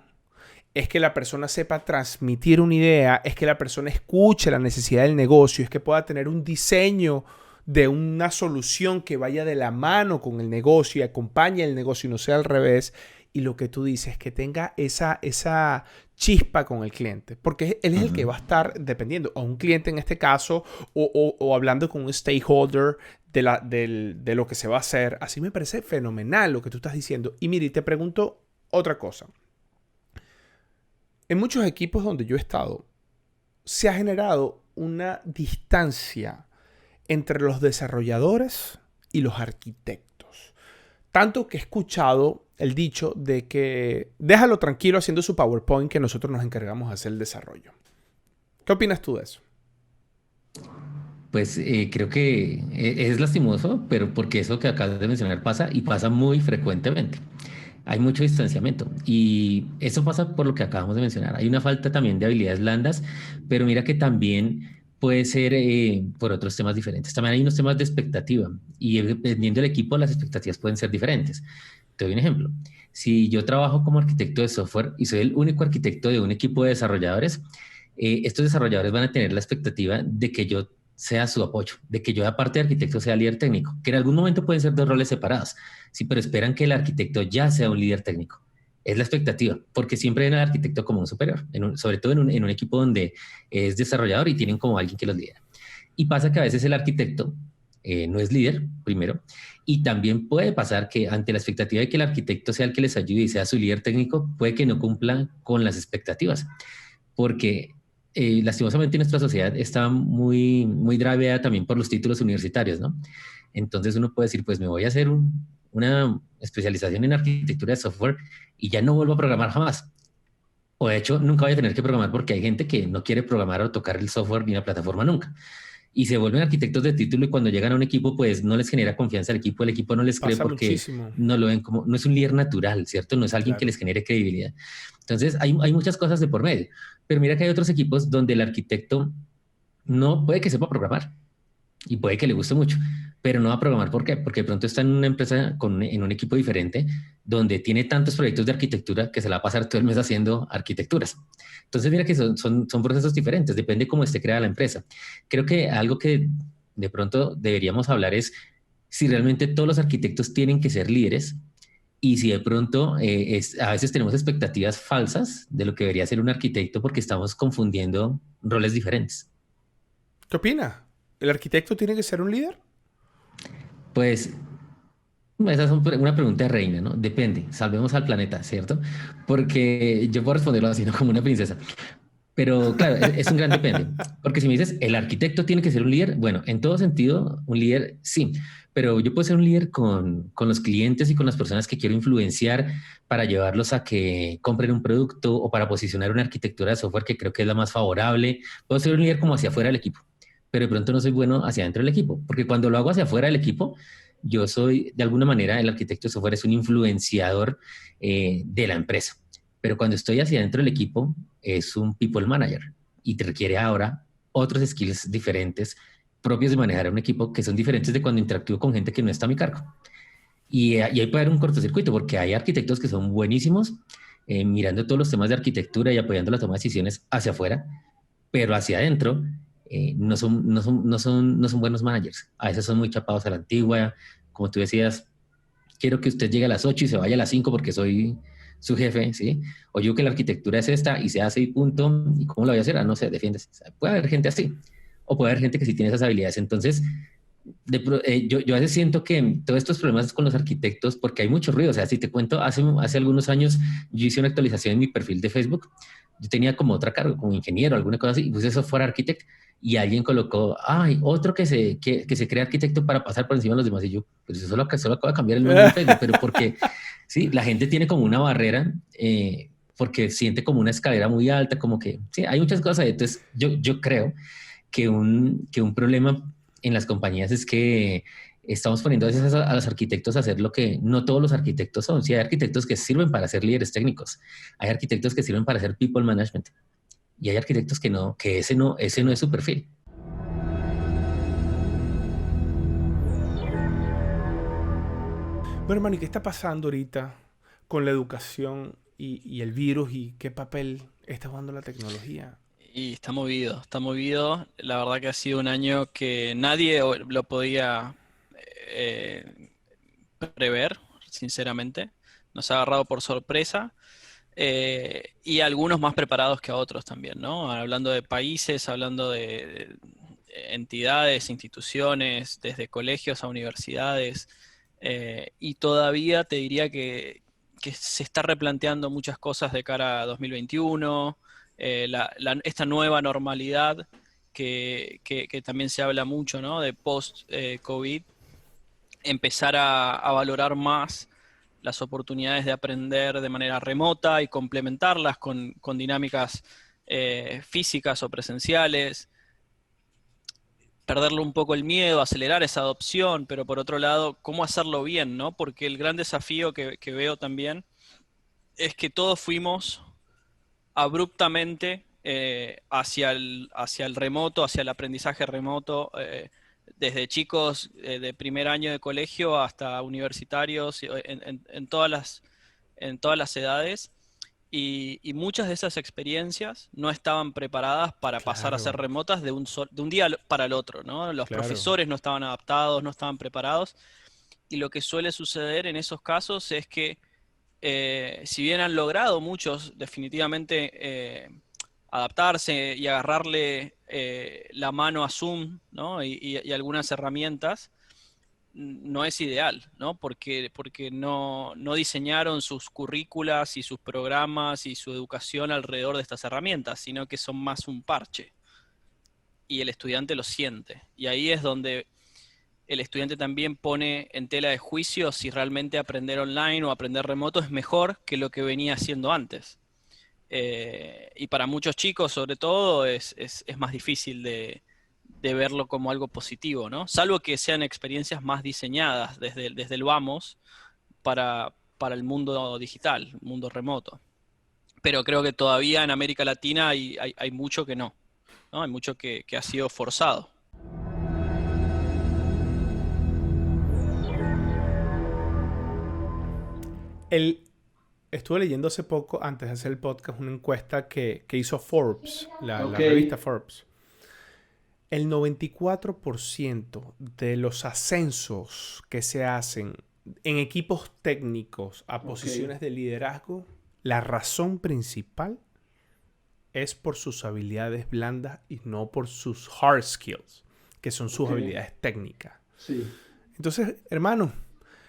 es que la persona sepa transmitir una idea, es que la persona escuche la necesidad del negocio, es que pueda tener un diseño de una solución que vaya de la mano con el negocio y acompañe el negocio y no sea al revés. Y lo que tú dices, que tenga esa chispa con el cliente, porque él es el que va a estar dependiendo, a un cliente en este caso, o hablando con un stakeholder de lo que se va a hacer. Así me parece fenomenal lo que tú estás diciendo. Y mire, te pregunto otra cosa. En muchos equipos donde yo he estado, se ha generado una distancia entre los desarrolladores y los arquitectos. Tanto que he escuchado el dicho de que déjalo tranquilo haciendo su PowerPoint, que nosotros nos encargamos de hacer el desarrollo. ¿Qué opinas tú de eso? Pues creo que es lastimoso, pero porque eso que acabas de mencionar pasa y pasa muy frecuentemente. Hay mucho distanciamiento y eso pasa por lo que acabamos de mencionar. Hay una falta también de habilidades blandas, pero mira que también puede ser por otros temas diferentes. También hay unos temas de expectativa y dependiendo del equipo las expectativas pueden ser diferentes. Te doy un ejemplo. Si yo trabajo como arquitecto de software y soy el único arquitecto de un equipo de desarrolladores, estos desarrolladores van a tener la expectativa de que yo sea su apoyo, de que yo aparte de arquitecto sea líder técnico, que en algún momento pueden ser dos roles separados, sí, pero esperan que el arquitecto ya sea un líder técnico. Es la expectativa, porque siempre ven al arquitecto como un superior, sobre todo en un equipo donde es desarrollador y tienen como alguien que los lidera. Y pasa que a veces el arquitecto no es líder, primero, y también puede pasar que ante la expectativa de que el arquitecto sea el que les ayude y sea su líder técnico, puede que no cumplan con las expectativas, porque lastimosamente nuestra sociedad está muy, muy draveada también por los títulos universitarios, ¿no? Entonces uno puede decir, pues me voy a hacer una especialización en arquitectura de software y ya no vuelvo a programar jamás. O de hecho, nunca voy a tener que programar porque hay gente que no quiere programar o tocar el software ni la plataforma nunca. Y se vuelven arquitectos de título y cuando llegan a un equipo, pues no les genera confianza al equipo, el equipo no les cree porque no lo ven como, no es un líder natural, ¿cierto? No es alguien que les genere credibilidad. Entonces, hay muchas cosas de por medio. Pero mira que hay otros equipos donde el arquitecto no puede que sepa programar y puede que le guste mucho, pero no va a programar. ¿Por qué? Porque de pronto está en una empresa en un equipo diferente donde tiene tantos proyectos de arquitectura que se la va a pasar todo el mes haciendo arquitecturas. Entonces mira que son procesos diferentes, depende cómo esté creada la empresa. Creo que algo que de pronto deberíamos hablar es si realmente todos los arquitectos tienen que ser líderes y si de pronto a veces tenemos expectativas falsas de lo que debería ser un arquitecto porque estamos confundiendo roles diferentes. ¿Qué opina? ¿El arquitecto tiene que ser un líder? Pues esa es una pregunta de reina, ¿no? Depende, salvemos al planeta, ¿cierto? Porque yo puedo responderlo así, ¿no? Como una princesa. Pero claro, es un gran depende. Porque si me dices, ¿el arquitecto tiene que ser un líder? Bueno, en todo sentido, un líder sí. pero yo puedo ser un líder con los clientes y con las personas que quiero influenciar para llevarlos a que compren un producto o para posicionar una arquitectura de software que creo que es la más favorable. Puedo ser un líder como hacia afuera del equipo, pero de pronto no soy bueno hacia adentro del equipo, porque cuando lo hago hacia afuera del equipo, yo soy, de alguna manera, el arquitecto de software es un influenciador de la empresa, pero cuando estoy hacia adentro del equipo, es un people manager y te requiere ahora otros skills diferentes propios de manejar un equipo que son diferentes de cuando interactúo con gente que no está a mi cargo. Y ahí puede haber un cortocircuito porque hay arquitectos que son buenísimos mirando todos los temas de arquitectura y apoyando la toma de decisiones hacia afuera, pero hacia adentro no son buenos managers. A veces son muy chapados a la antigua. Como tú decías, quiero que usted llegue a las 8 y se vaya a las 5 porque soy su jefe, ¿sí? O yo que la arquitectura es esta y se hace y punto. ¿Y cómo lo voy a hacer? No sé, defiéndese. O sea, puede haber gente así. O puede haber gente que sí tiene esas habilidades. Entonces, yo a veces siento que todos estos problemas con los arquitectos, porque hay mucho ruido. O sea, si te cuento, hace algunos años yo hice una actualización en mi perfil de Facebook. Yo tenía como otra cargo, como ingeniero, alguna cosa así, y puse software architect, y alguien colocó, otro que se crea arquitecto para pasar por encima de los demás. Y yo, pues eso solo acaba de cambiar el nombre de Facebook, pero porque, sí, la gente tiene como una barrera, porque siente como una escalera muy alta, como que, sí, hay muchas cosas ahí. Entonces, yo creo que un problema en las compañías es que estamos poniendo a veces a los arquitectos a hacer lo que no todos los arquitectos son. Sí, hay arquitectos que sirven para ser líderes técnicos, hay arquitectos que sirven para hacer people management y hay arquitectos que no, que ese no es su perfil. Bueno, hermano, ¿y qué está pasando ahorita con la educación y el virus y qué papel está jugando la tecnología? Y está movido, está movido. La verdad que ha sido un año que nadie lo podía prever, sinceramente. Nos ha agarrado por sorpresa. Y algunos más preparados que a otros también, ¿no? Hablando de países, hablando de entidades, instituciones, desde colegios a universidades. Y todavía te diría que se está replanteando muchas cosas de cara a 2021. Esta nueva normalidad que también se habla mucho, ¿no? De post-COVID, empezar a valorar más las oportunidades de aprender de manera remota y complementarlas con dinámicas físicas o presenciales, perderle un poco el miedo, acelerar esa adopción, pero por otro lado, cómo hacerlo bien, ¿no? Porque el gran desafío que veo también es que todos fuimos abruptamente hacia el remoto, hacia el aprendizaje remoto, desde chicos de primer año de colegio hasta universitarios, en todas las edades, y muchas de esas experiencias no estaban preparadas para pasar a ser remotas de un día para el otro, ¿no? Los profesores no estaban adaptados, no estaban preparados, y lo que suele suceder en esos casos es que si bien han logrado muchos definitivamente adaptarse y agarrarle la mano a Zoom, ¿no? y algunas herramientas, no es ideal, ¿no? Porque no diseñaron sus currículas y sus programas y su educación alrededor de estas herramientas, sino que son más un parche. Y el estudiante lo siente. Y ahí es donde el estudiante también pone en tela de juicio si realmente aprender online o aprender remoto es mejor que lo que venía haciendo antes. Y para muchos chicos, sobre todo, es más difícil de verlo como algo positivo, ¿no? Salvo que sean experiencias más diseñadas desde el vamos para el mundo digital, el mundo remoto. Pero creo que todavía en América Latina hay mucho que no, ¿no? Hay mucho que ha sido forzado. Estuve leyendo hace poco, antes de hacer el podcast, una encuesta que hizo Forbes, la revista Forbes. El 94% de los ascensos que se hacen en equipos técnicos a posiciones de liderazgo, la razón principal es por sus habilidades blandas y no por sus hard skills, que son sus habilidades técnicas. Sí. Entonces, hermano,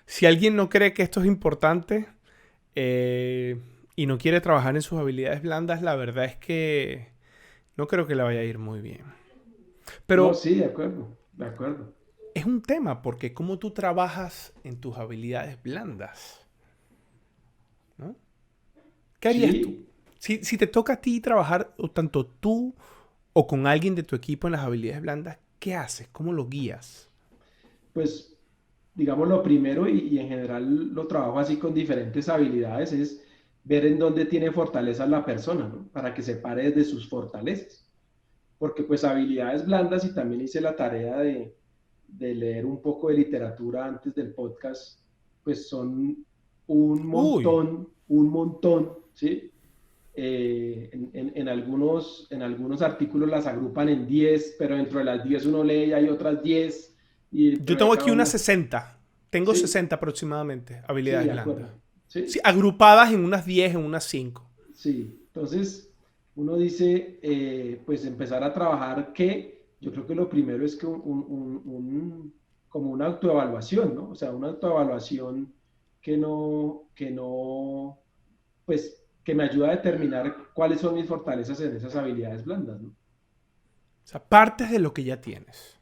si alguien no cree que esto es importante y no quiere trabajar en sus habilidades blandas, la verdad es que no creo que le vaya a ir muy bien. Pero, no, sí, de acuerdo, de acuerdo. es un tema porque cómo tú trabajas en tus habilidades blandas, ¿no? ¿Qué harías Sí. tú? Si te toca a ti trabajar, o tanto tú o con alguien de tu equipo en las habilidades blandas, ¿qué haces? ¿Cómo lo guías? Pues, digamos, lo primero, y en general lo trabajo así con diferentes habilidades, es ver en dónde tiene fortalezas la persona, ¿no? Para que se pare desde sus fortalezas. Porque pues habilidades blandas, y también hice la tarea de leer un poco de literatura antes del podcast, pues son Uy, un montón, ¿sí? En algunos artículos las agrupan en 10, pero dentro de las 10 uno lee y hay otras 10, y yo dentro de tengo aquí cada unas una, 60. Tengo sí, 60 aproximadamente sí, habilidades de blandas. acuerdo, Sí, sí, agrupadas en unas 10, en unas 5. sí. Entonces, uno dice, pues empezar a trabajar que yo creo que lo primero es que como una autoevaluación, ¿no? O sea, una autoevaluación que no, pues, que me ayuda a determinar cuáles son mis fortalezas en esas habilidades blandas, ¿no? O sea, partes de lo que ya tienes.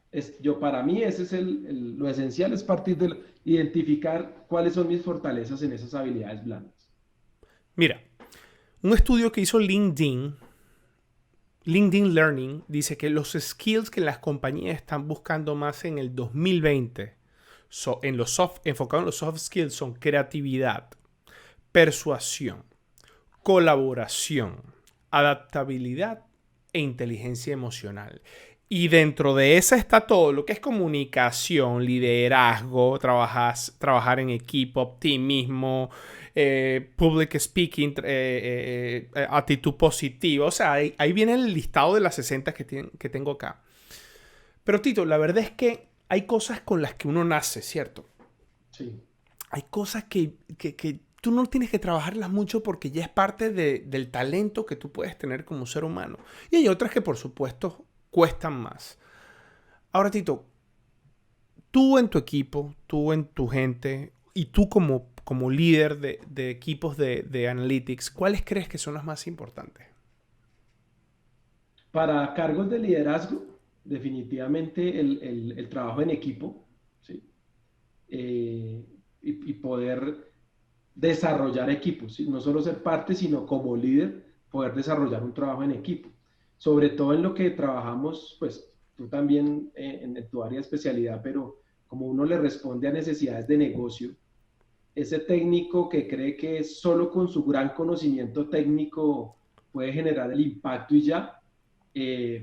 Para mí, ese es lo esencial, es partir de identificar cuáles son mis fortalezas en esas habilidades blandas. Mira, un estudio que hizo LinkedIn Learning, dice que los skills que las compañías están buscando más en el 2020, enfocado en los soft skills, son creatividad, persuasión, colaboración, adaptabilidad e inteligencia emocional. Y dentro de esa está todo lo que es comunicación, liderazgo, trabajar en equipo, optimismo, public speaking, actitud positiva. O sea, ahí viene el listado de las 60 que tengo acá. Pero Tito, la verdad es que hay cosas con las que uno nace, ¿cierto? Sí. Hay cosas que tú no tienes que trabajarlas mucho porque ya es parte del talento que tú puedes tener como ser humano. Y hay otras que, por supuesto, cuestan más. Ahora, Tito, tú en tu equipo, tú en tu gente y tú como líder de equipos de analytics, ¿cuáles crees que son las más importantes? Para cargos de liderazgo, definitivamente el trabajo en equipo, ¿sí? Y poder desarrollar equipos, ¿sí? No solo ser parte, sino como líder, poder desarrollar un trabajo en equipo. Sobre todo en lo que trabajamos, pues tú también en tu área de especialidad, pero como uno le responde a necesidades de negocio, ese técnico que cree que solo con su gran conocimiento técnico puede generar el impacto y ya,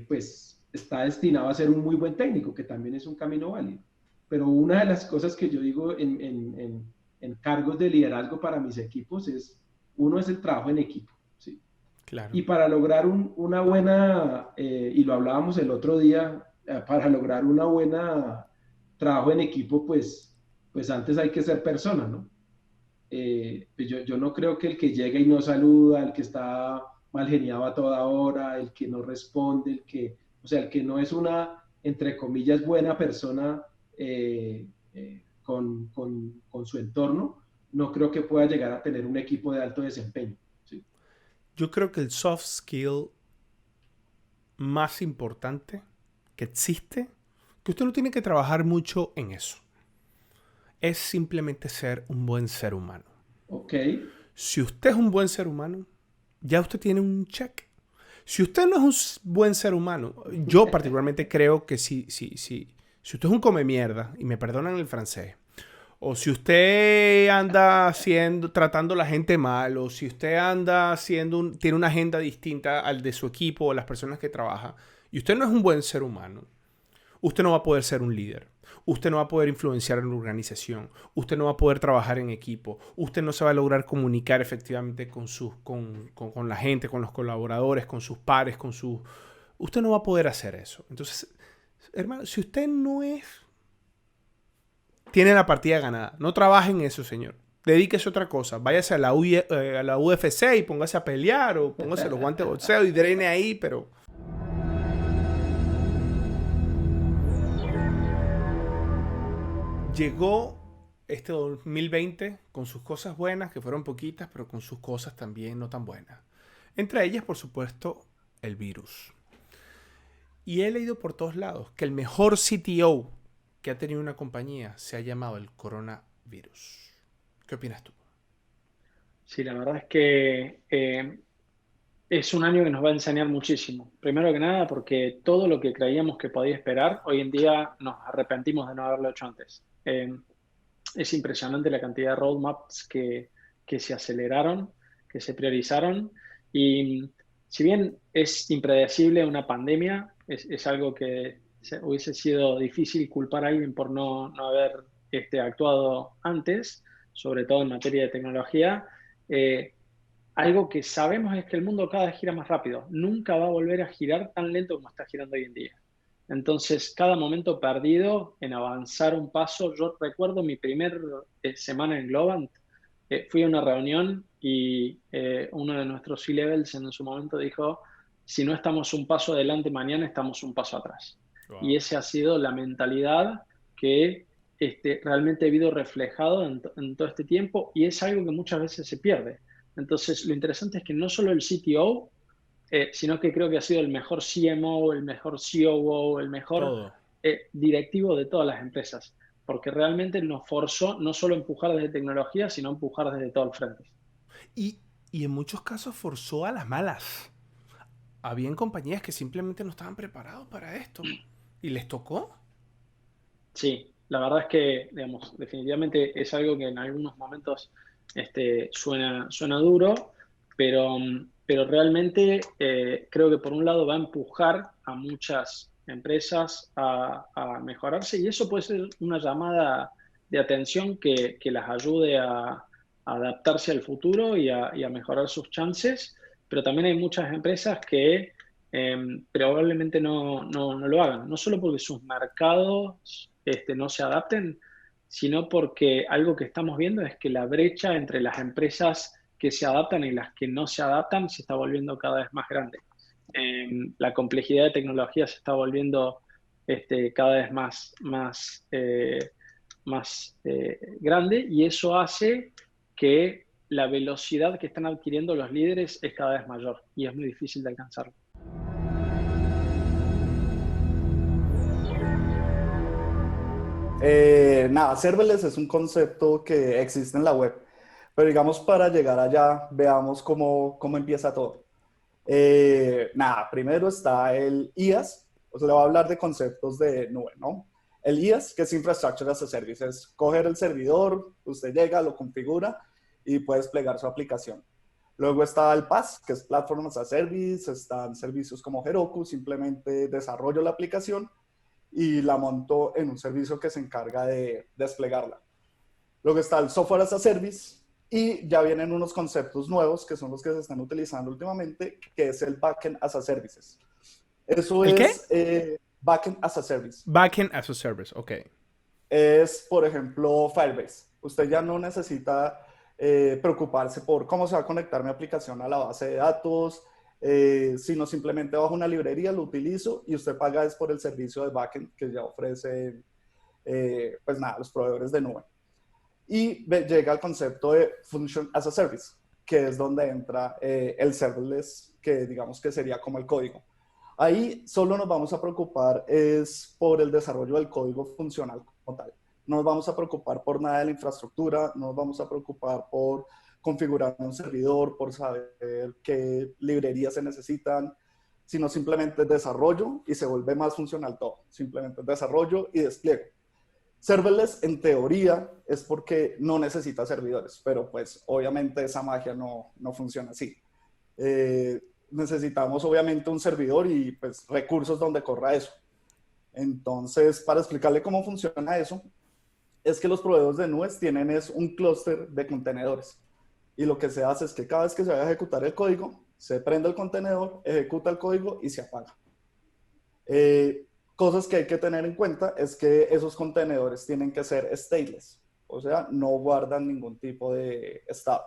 pues está destinado a ser un muy buen técnico, que también es un camino válido. Pero una de las cosas que yo digo en cargos de liderazgo para mis equipos uno es el trabajo en equipo, ¿sí? Claro. Y para lograr una buena, y lo hablábamos el otro día, para lograr una buena trabajo en equipo, pues antes hay que ser persona, ¿no? Pues yo no creo que el que llega y no saluda, el que está mal geniado a toda hora, el que no responde, o sea, el que no es una, entre comillas, buena persona con su entorno, no creo que pueda llegar a tener un equipo de alto desempeño. ¿Sí? Yo creo que el soft skill más importante que existe, que usted no tiene que trabajar mucho en eso, es simplemente ser un buen ser humano. Ok. Si usted es un buen ser humano, ya usted tiene un check. Si usted no es un buen ser humano, yo particularmente creo que si usted es un come mierda, y me perdonan el francés, o si usted anda tratando a la gente mal, o si usted anda tiene una agenda distinta al de su equipo o las personas que trabaja, y usted no es un buen ser humano, usted no va a poder ser un líder. Usted no va a poder influenciar en la organización. Usted no va a poder trabajar en equipo. Usted no se va a lograr comunicar efectivamente con la gente, con los colaboradores, con sus pares, Usted no va a poder hacer eso. Entonces, hermano, si usted no es... Tiene la partida ganada. No trabaje en eso, señor. Dedíquese a otra cosa. Váyase a la UFC y póngase a pelear, o póngase los guantes de boxeo y drene ahí, pero... Llegó este 2020 con sus cosas buenas, que fueron poquitas, pero con sus cosas también no tan buenas. Entre ellas, por supuesto, el virus. Y he leído por todos lados que el mejor CTO que ha tenido una compañía se ha llamado el coronavirus. ¿Qué opinas tú? Sí, la verdad es que es un año que nos va a enseñar muchísimo. Primero que nada, porque todo lo que creíamos que podía esperar, hoy en día nos arrepentimos de no haberlo hecho antes. Es impresionante la cantidad de roadmaps que se aceleraron, que se priorizaron. Y si bien es impredecible una pandemia, es algo que hubiese sido difícil culpar a alguien por no haber actuado antes, sobre todo en materia de tecnología. Algo que sabemos es que el mundo cada vez gira más rápido. Nunca va a volver a girar tan lento como está girando hoy en día. Entonces, cada momento perdido en avanzar un paso. Yo recuerdo mi primer semana en Globant. Fui a una reunión y uno de nuestros C-levels en su momento dijo, si no estamos un paso adelante mañana, estamos un paso atrás. Wow. Y esa ha sido la mentalidad que realmente he visto reflejado en todo este tiempo, y es algo que muchas veces se pierde. Entonces, lo interesante es que no solo el CTO, sino que creo que ha sido el mejor CMO, el mejor COO, el mejor directivo de todas las empresas, porque realmente nos forzó no solo a empujar desde tecnología, sino a empujar desde todo el frente. Y en muchos casos forzó a las malas. Habían compañías que simplemente no estaban preparados para esto y les tocó. Sí, la verdad es que, digamos, definitivamente es algo que en algunos momentos suena duro, pero realmente creo que por un lado va a empujar a muchas empresas a mejorarse, y eso puede ser una llamada de atención que las ayude a adaptarse al futuro y a mejorar sus chances, pero también hay muchas empresas que probablemente no lo hagan, no solo porque sus mercados no se adapten, sino porque algo que estamos viendo es que la brecha entre las empresas que se adaptan y las que no se adaptan se está volviendo cada vez más grande. La complejidad de tecnología se está volviendo cada vez más grande, y eso hace que la velocidad que están adquiriendo los líderes es cada vez mayor y es muy difícil de alcanzarlo. Nada, serverless es un concepto que existe en la web, pero digamos, para llegar allá, veamos cómo empieza todo. Nada, primero está el IaaS, le voy a hablar de conceptos de nube, ¿no? El IaaS, que es Infrastructure as a Service, es coger el servidor, usted llega, lo configura y puede desplegar su aplicación. Luego está el PaaS, que es Platform as a Service, están servicios como Heroku, simplemente desarrollo la aplicación y la monto en un servicio que se encarga de desplegarla. Luego está el Software as a Service, y ya vienen unos conceptos nuevos que son los que se están utilizando últimamente, que es el Backend as a Services. Eso ¿El es qué? Backend as a Service. Backend as a Service, ok. Es, por ejemplo, Firebase. Usted ya no necesita preocuparse por cómo se va a conectar mi aplicación a la base de datos, sino simplemente bajo una librería, lo utilizo y usted paga es por el servicio de backend que ya ofrece, pues nada, los proveedores de nube. Y llega al concepto de Function as a Service, que es donde entra el serverless, que digamos que sería como el código. Ahí solo nos vamos a preocupar es por el desarrollo del código funcional como tal. No nos vamos a preocupar por nada de la infraestructura, no nos vamos a preocupar por configurar un servidor, por saber qué librerías se necesitan, sino simplemente desarrollo y se vuelve más funcional todo. Simplemente desarrollo y despliegue. Serverless, en teoría, es porque no necesita servidores, pero pues obviamente esa magia no funciona así. Necesitamos obviamente un servidor y pues recursos donde corra eso. Entonces, para explicarle cómo funciona eso, es que los proveedores de nubes tienen un clúster de contenedores. Y lo que se hace es que cada vez que se va a ejecutar el código, se prende el contenedor, ejecuta el código y se apaga. Cosas que hay que tener en cuenta es que esos contenedores tienen que ser stateless, o sea, no guardan ningún tipo de estado.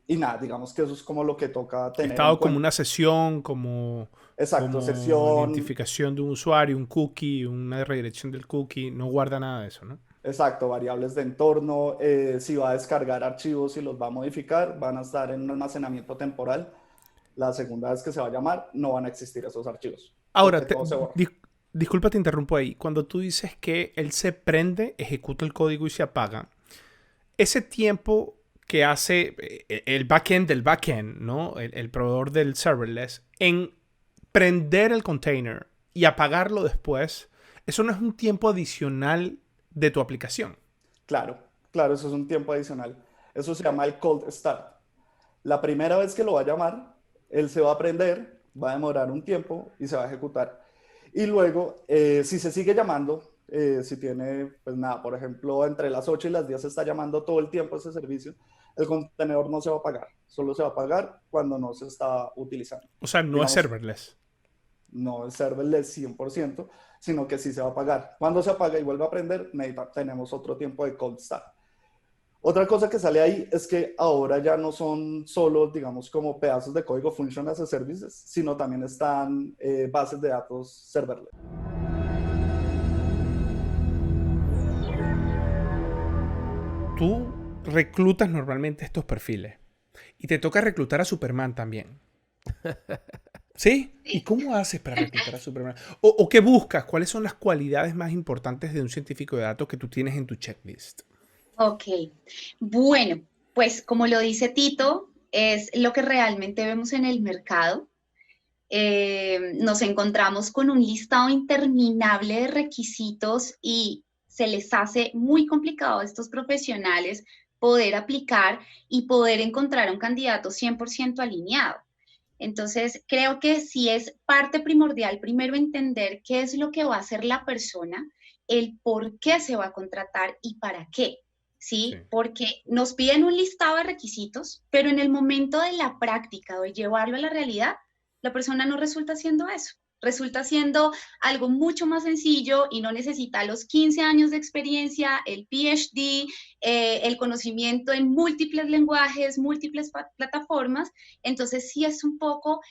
Y nada, digamos que eso es como lo que toca tener Estado en cuenta. como una sesión, como, exacto, como sesión, identificación de un usuario, un cookie, una redirección del cookie, no guarda nada de eso, ¿no? exacto, variables de entorno, si va a descargar archivos y los va a modificar, van a estar en un almacenamiento temporal. La segunda vez que se va a llamar, no van a existir esos archivos. Ahora, disculpa, te interrumpo ahí. Cuando tú dices que él se prende, ejecuta el código y se apaga, ese tiempo que hace el backend del backend, ¿no? El proveedor del serverless, en prender el container y apagarlo después, eso no es un tiempo adicional de tu aplicación. Claro, claro, eso es un tiempo adicional. Eso se llama el cold start. La primera vez que lo va a llamar, él se va a prender, va a demorar un tiempo y se va a ejecutar. Y luego, si se sigue llamando, si tiene, pues nada, por ejemplo, entre las 8 y las 10 se está llamando todo el tiempo ese servicio, el contenedor no se va a apagar. Solo se va a apagar cuando no se está utilizando. O sea, no es serverless. No es serverless 100%, sino que sí se va a apagar. Cuando se apaga y vuelve a prender, tenemos otro tiempo de cold start. Otra cosa que sale ahí es que ahora ya no son solo, digamos, como pedazos de código function as a services, sino también están bases de datos serverless. Tú reclutas normalmente estos perfiles y te toca reclutar a Superman también. ¿Sí? ¿Y cómo haces para reclutar a Superman? ¿O qué buscas? ¿Cuáles son las cualidades más importantes de un científico de datos que tú tienes en tu checklist? Ok, bueno, pues como lo dice Tito, es lo que realmente vemos en el mercado. Nos encontramos con un listado interminable de requisitos y se les hace muy complicado a estos profesionales poder aplicar y poder encontrar un candidato 100% alineado. Entonces, creo que sí es parte primordial primero entender qué es lo que va a hacer la persona, el por qué se va a contratar y para qué. ¿Sí? Porque nos piden un listado de requisitos, pero en el momento de la práctica o de llevarlo a la realidad, la persona no resulta haciendo eso. Resulta siendo algo mucho más sencillo y no necesita los 15 años de experiencia, el PhD, el conocimiento en múltiples lenguajes, múltiples plataformas. Entonces sí es un poco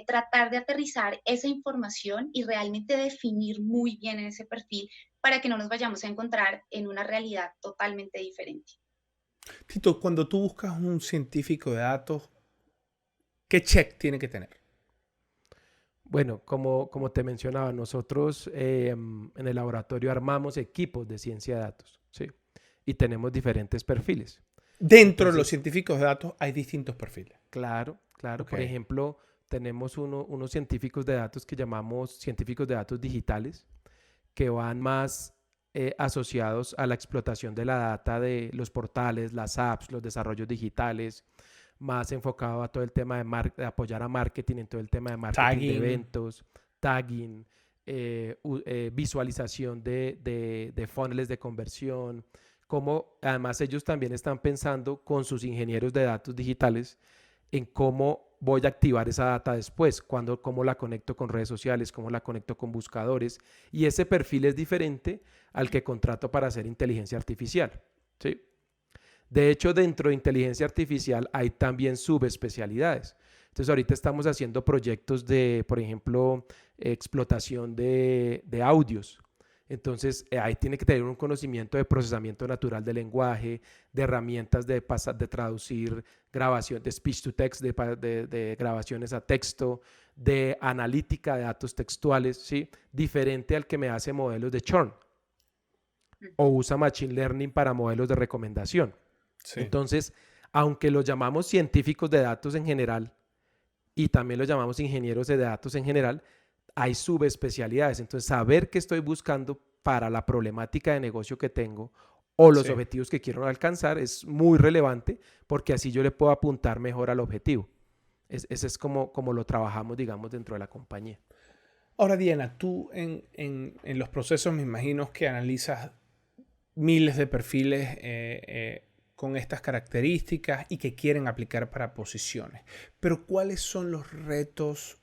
tratar de aterrizar esa información y realmente definir muy bien ese perfil para que no nos vayamos a encontrar en una realidad totalmente diferente. Tito, cuando tú buscas un científico de datos, ¿qué check tiene que tener? Bueno, como te mencionaba, nosotros en el laboratorio armamos equipos de ciencia de datos, ¿sí? Y tenemos diferentes perfiles. Dentro de los científicos de datos hay distintos perfiles. Claro, claro. Okay. Por ejemplo, tenemos unos científicos de datos que llamamos científicos de datos digitales, que van más asociados a la explotación de la data de los portales, las apps, los desarrollos digitales, más enfocado a todo el tema de apoyar a marketing en todo el tema de marketing, tagging, de eventos, tagging, visualización de funnels de conversión, como además ellos también están pensando con sus ingenieros de datos digitales en cómo voy a activar esa data después, cómo la conecto con redes sociales, cómo la conecto con buscadores, y ese perfil es diferente al que contrato para hacer inteligencia artificial, ¿sí? De hecho, dentro de inteligencia artificial hay también subespecialidades. Entonces, ahorita estamos haciendo proyectos de, por ejemplo, explotación de audios. Entonces, ahí tiene que tener un conocimiento de procesamiento natural del lenguaje, de herramientas de traducir grabación, de speech to text, de grabaciones a texto, de analítica de datos textuales, ¿sí? Diferente al que me hace modelos de churn o usa machine learning para modelos de recomendación. Sí. Entonces, aunque los llamamos científicos de datos en general y también los llamamos ingenieros de datos en general, hay subespecialidades. Entonces, saber qué estoy buscando para la problemática de negocio que tengo o los objetivos que quiero alcanzar es muy relevante porque así yo le puedo apuntar mejor al objetivo. Ese es como lo trabajamos, digamos, dentro de la compañía. Ahora, Diana, tú en los procesos me imagino que analizas miles de perfiles con estas características y que quieren aplicar para posiciones. Pero ¿cuáles son los retos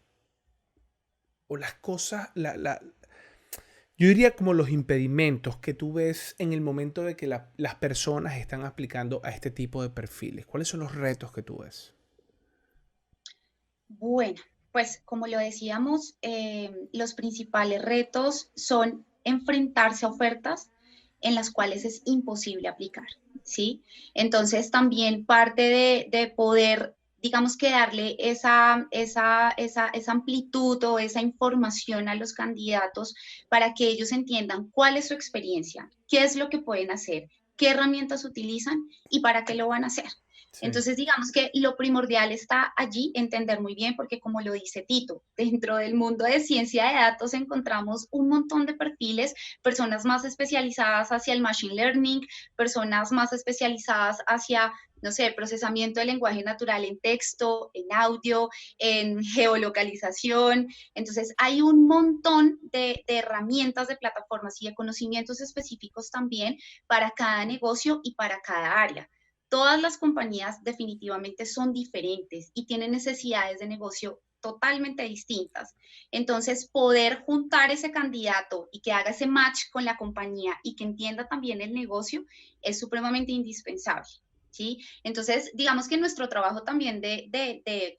o las cosas, yo diría como los impedimentos que tú ves en el momento de que las personas están aplicando a este tipo de perfiles? ¿Cuáles son los retos que tú ves? Bueno, pues como lo decíamos, los principales retos son enfrentarse a ofertas en las cuales es imposible aplicar, ¿sí? Entonces también parte de poder, digamos que darle esa amplitud o esa información a los candidatos para que ellos entiendan cuál es su experiencia, qué es lo que pueden hacer, qué herramientas utilizan y para qué lo van a hacer. Entonces, digamos que lo primordial está allí, entender muy bien, porque como lo dice Tito, dentro del mundo de ciencia de datos encontramos un montón de perfiles, personas más especializadas hacia el machine learning, personas más especializadas hacia, no sé, procesamiento de lenguaje natural en texto, en audio, en geolocalización. Entonces, hay un montón de herramientas, de plataformas y de conocimientos específicos también para cada negocio y para cada área. Todas las compañías definitivamente son diferentes y tienen necesidades de negocio totalmente distintas. Entonces, poder juntar ese candidato y que haga ese match con la compañía y que entienda también el negocio es supremamente indispensable, ¿sí? Entonces, digamos que nuestro trabajo también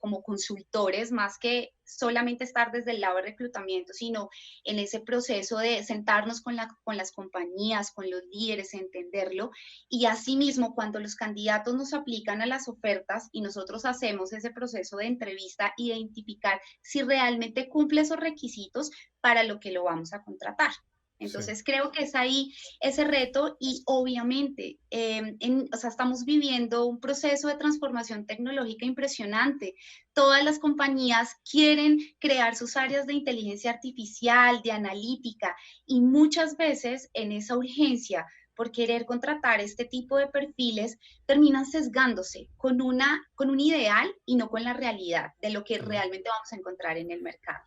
como consultores, más que solamente estar desde el lado de reclutamiento, sino en ese proceso de sentarnos con las compañías, con los líderes, entenderlo, y asimismo cuando los candidatos nos aplican a las ofertas y nosotros hacemos ese proceso de entrevista, identificar si realmente cumple esos requisitos para lo que lo vamos a contratar. Entonces creo que es ahí ese reto y obviamente o sea, estamos viviendo un proceso de transformación tecnológica impresionante. Todas las compañías quieren crear sus áreas de inteligencia artificial, de analítica, y muchas veces en esa urgencia por querer contratar este tipo de perfiles terminan sesgándose con un ideal y no con la realidad de lo que realmente vamos a encontrar en el mercado.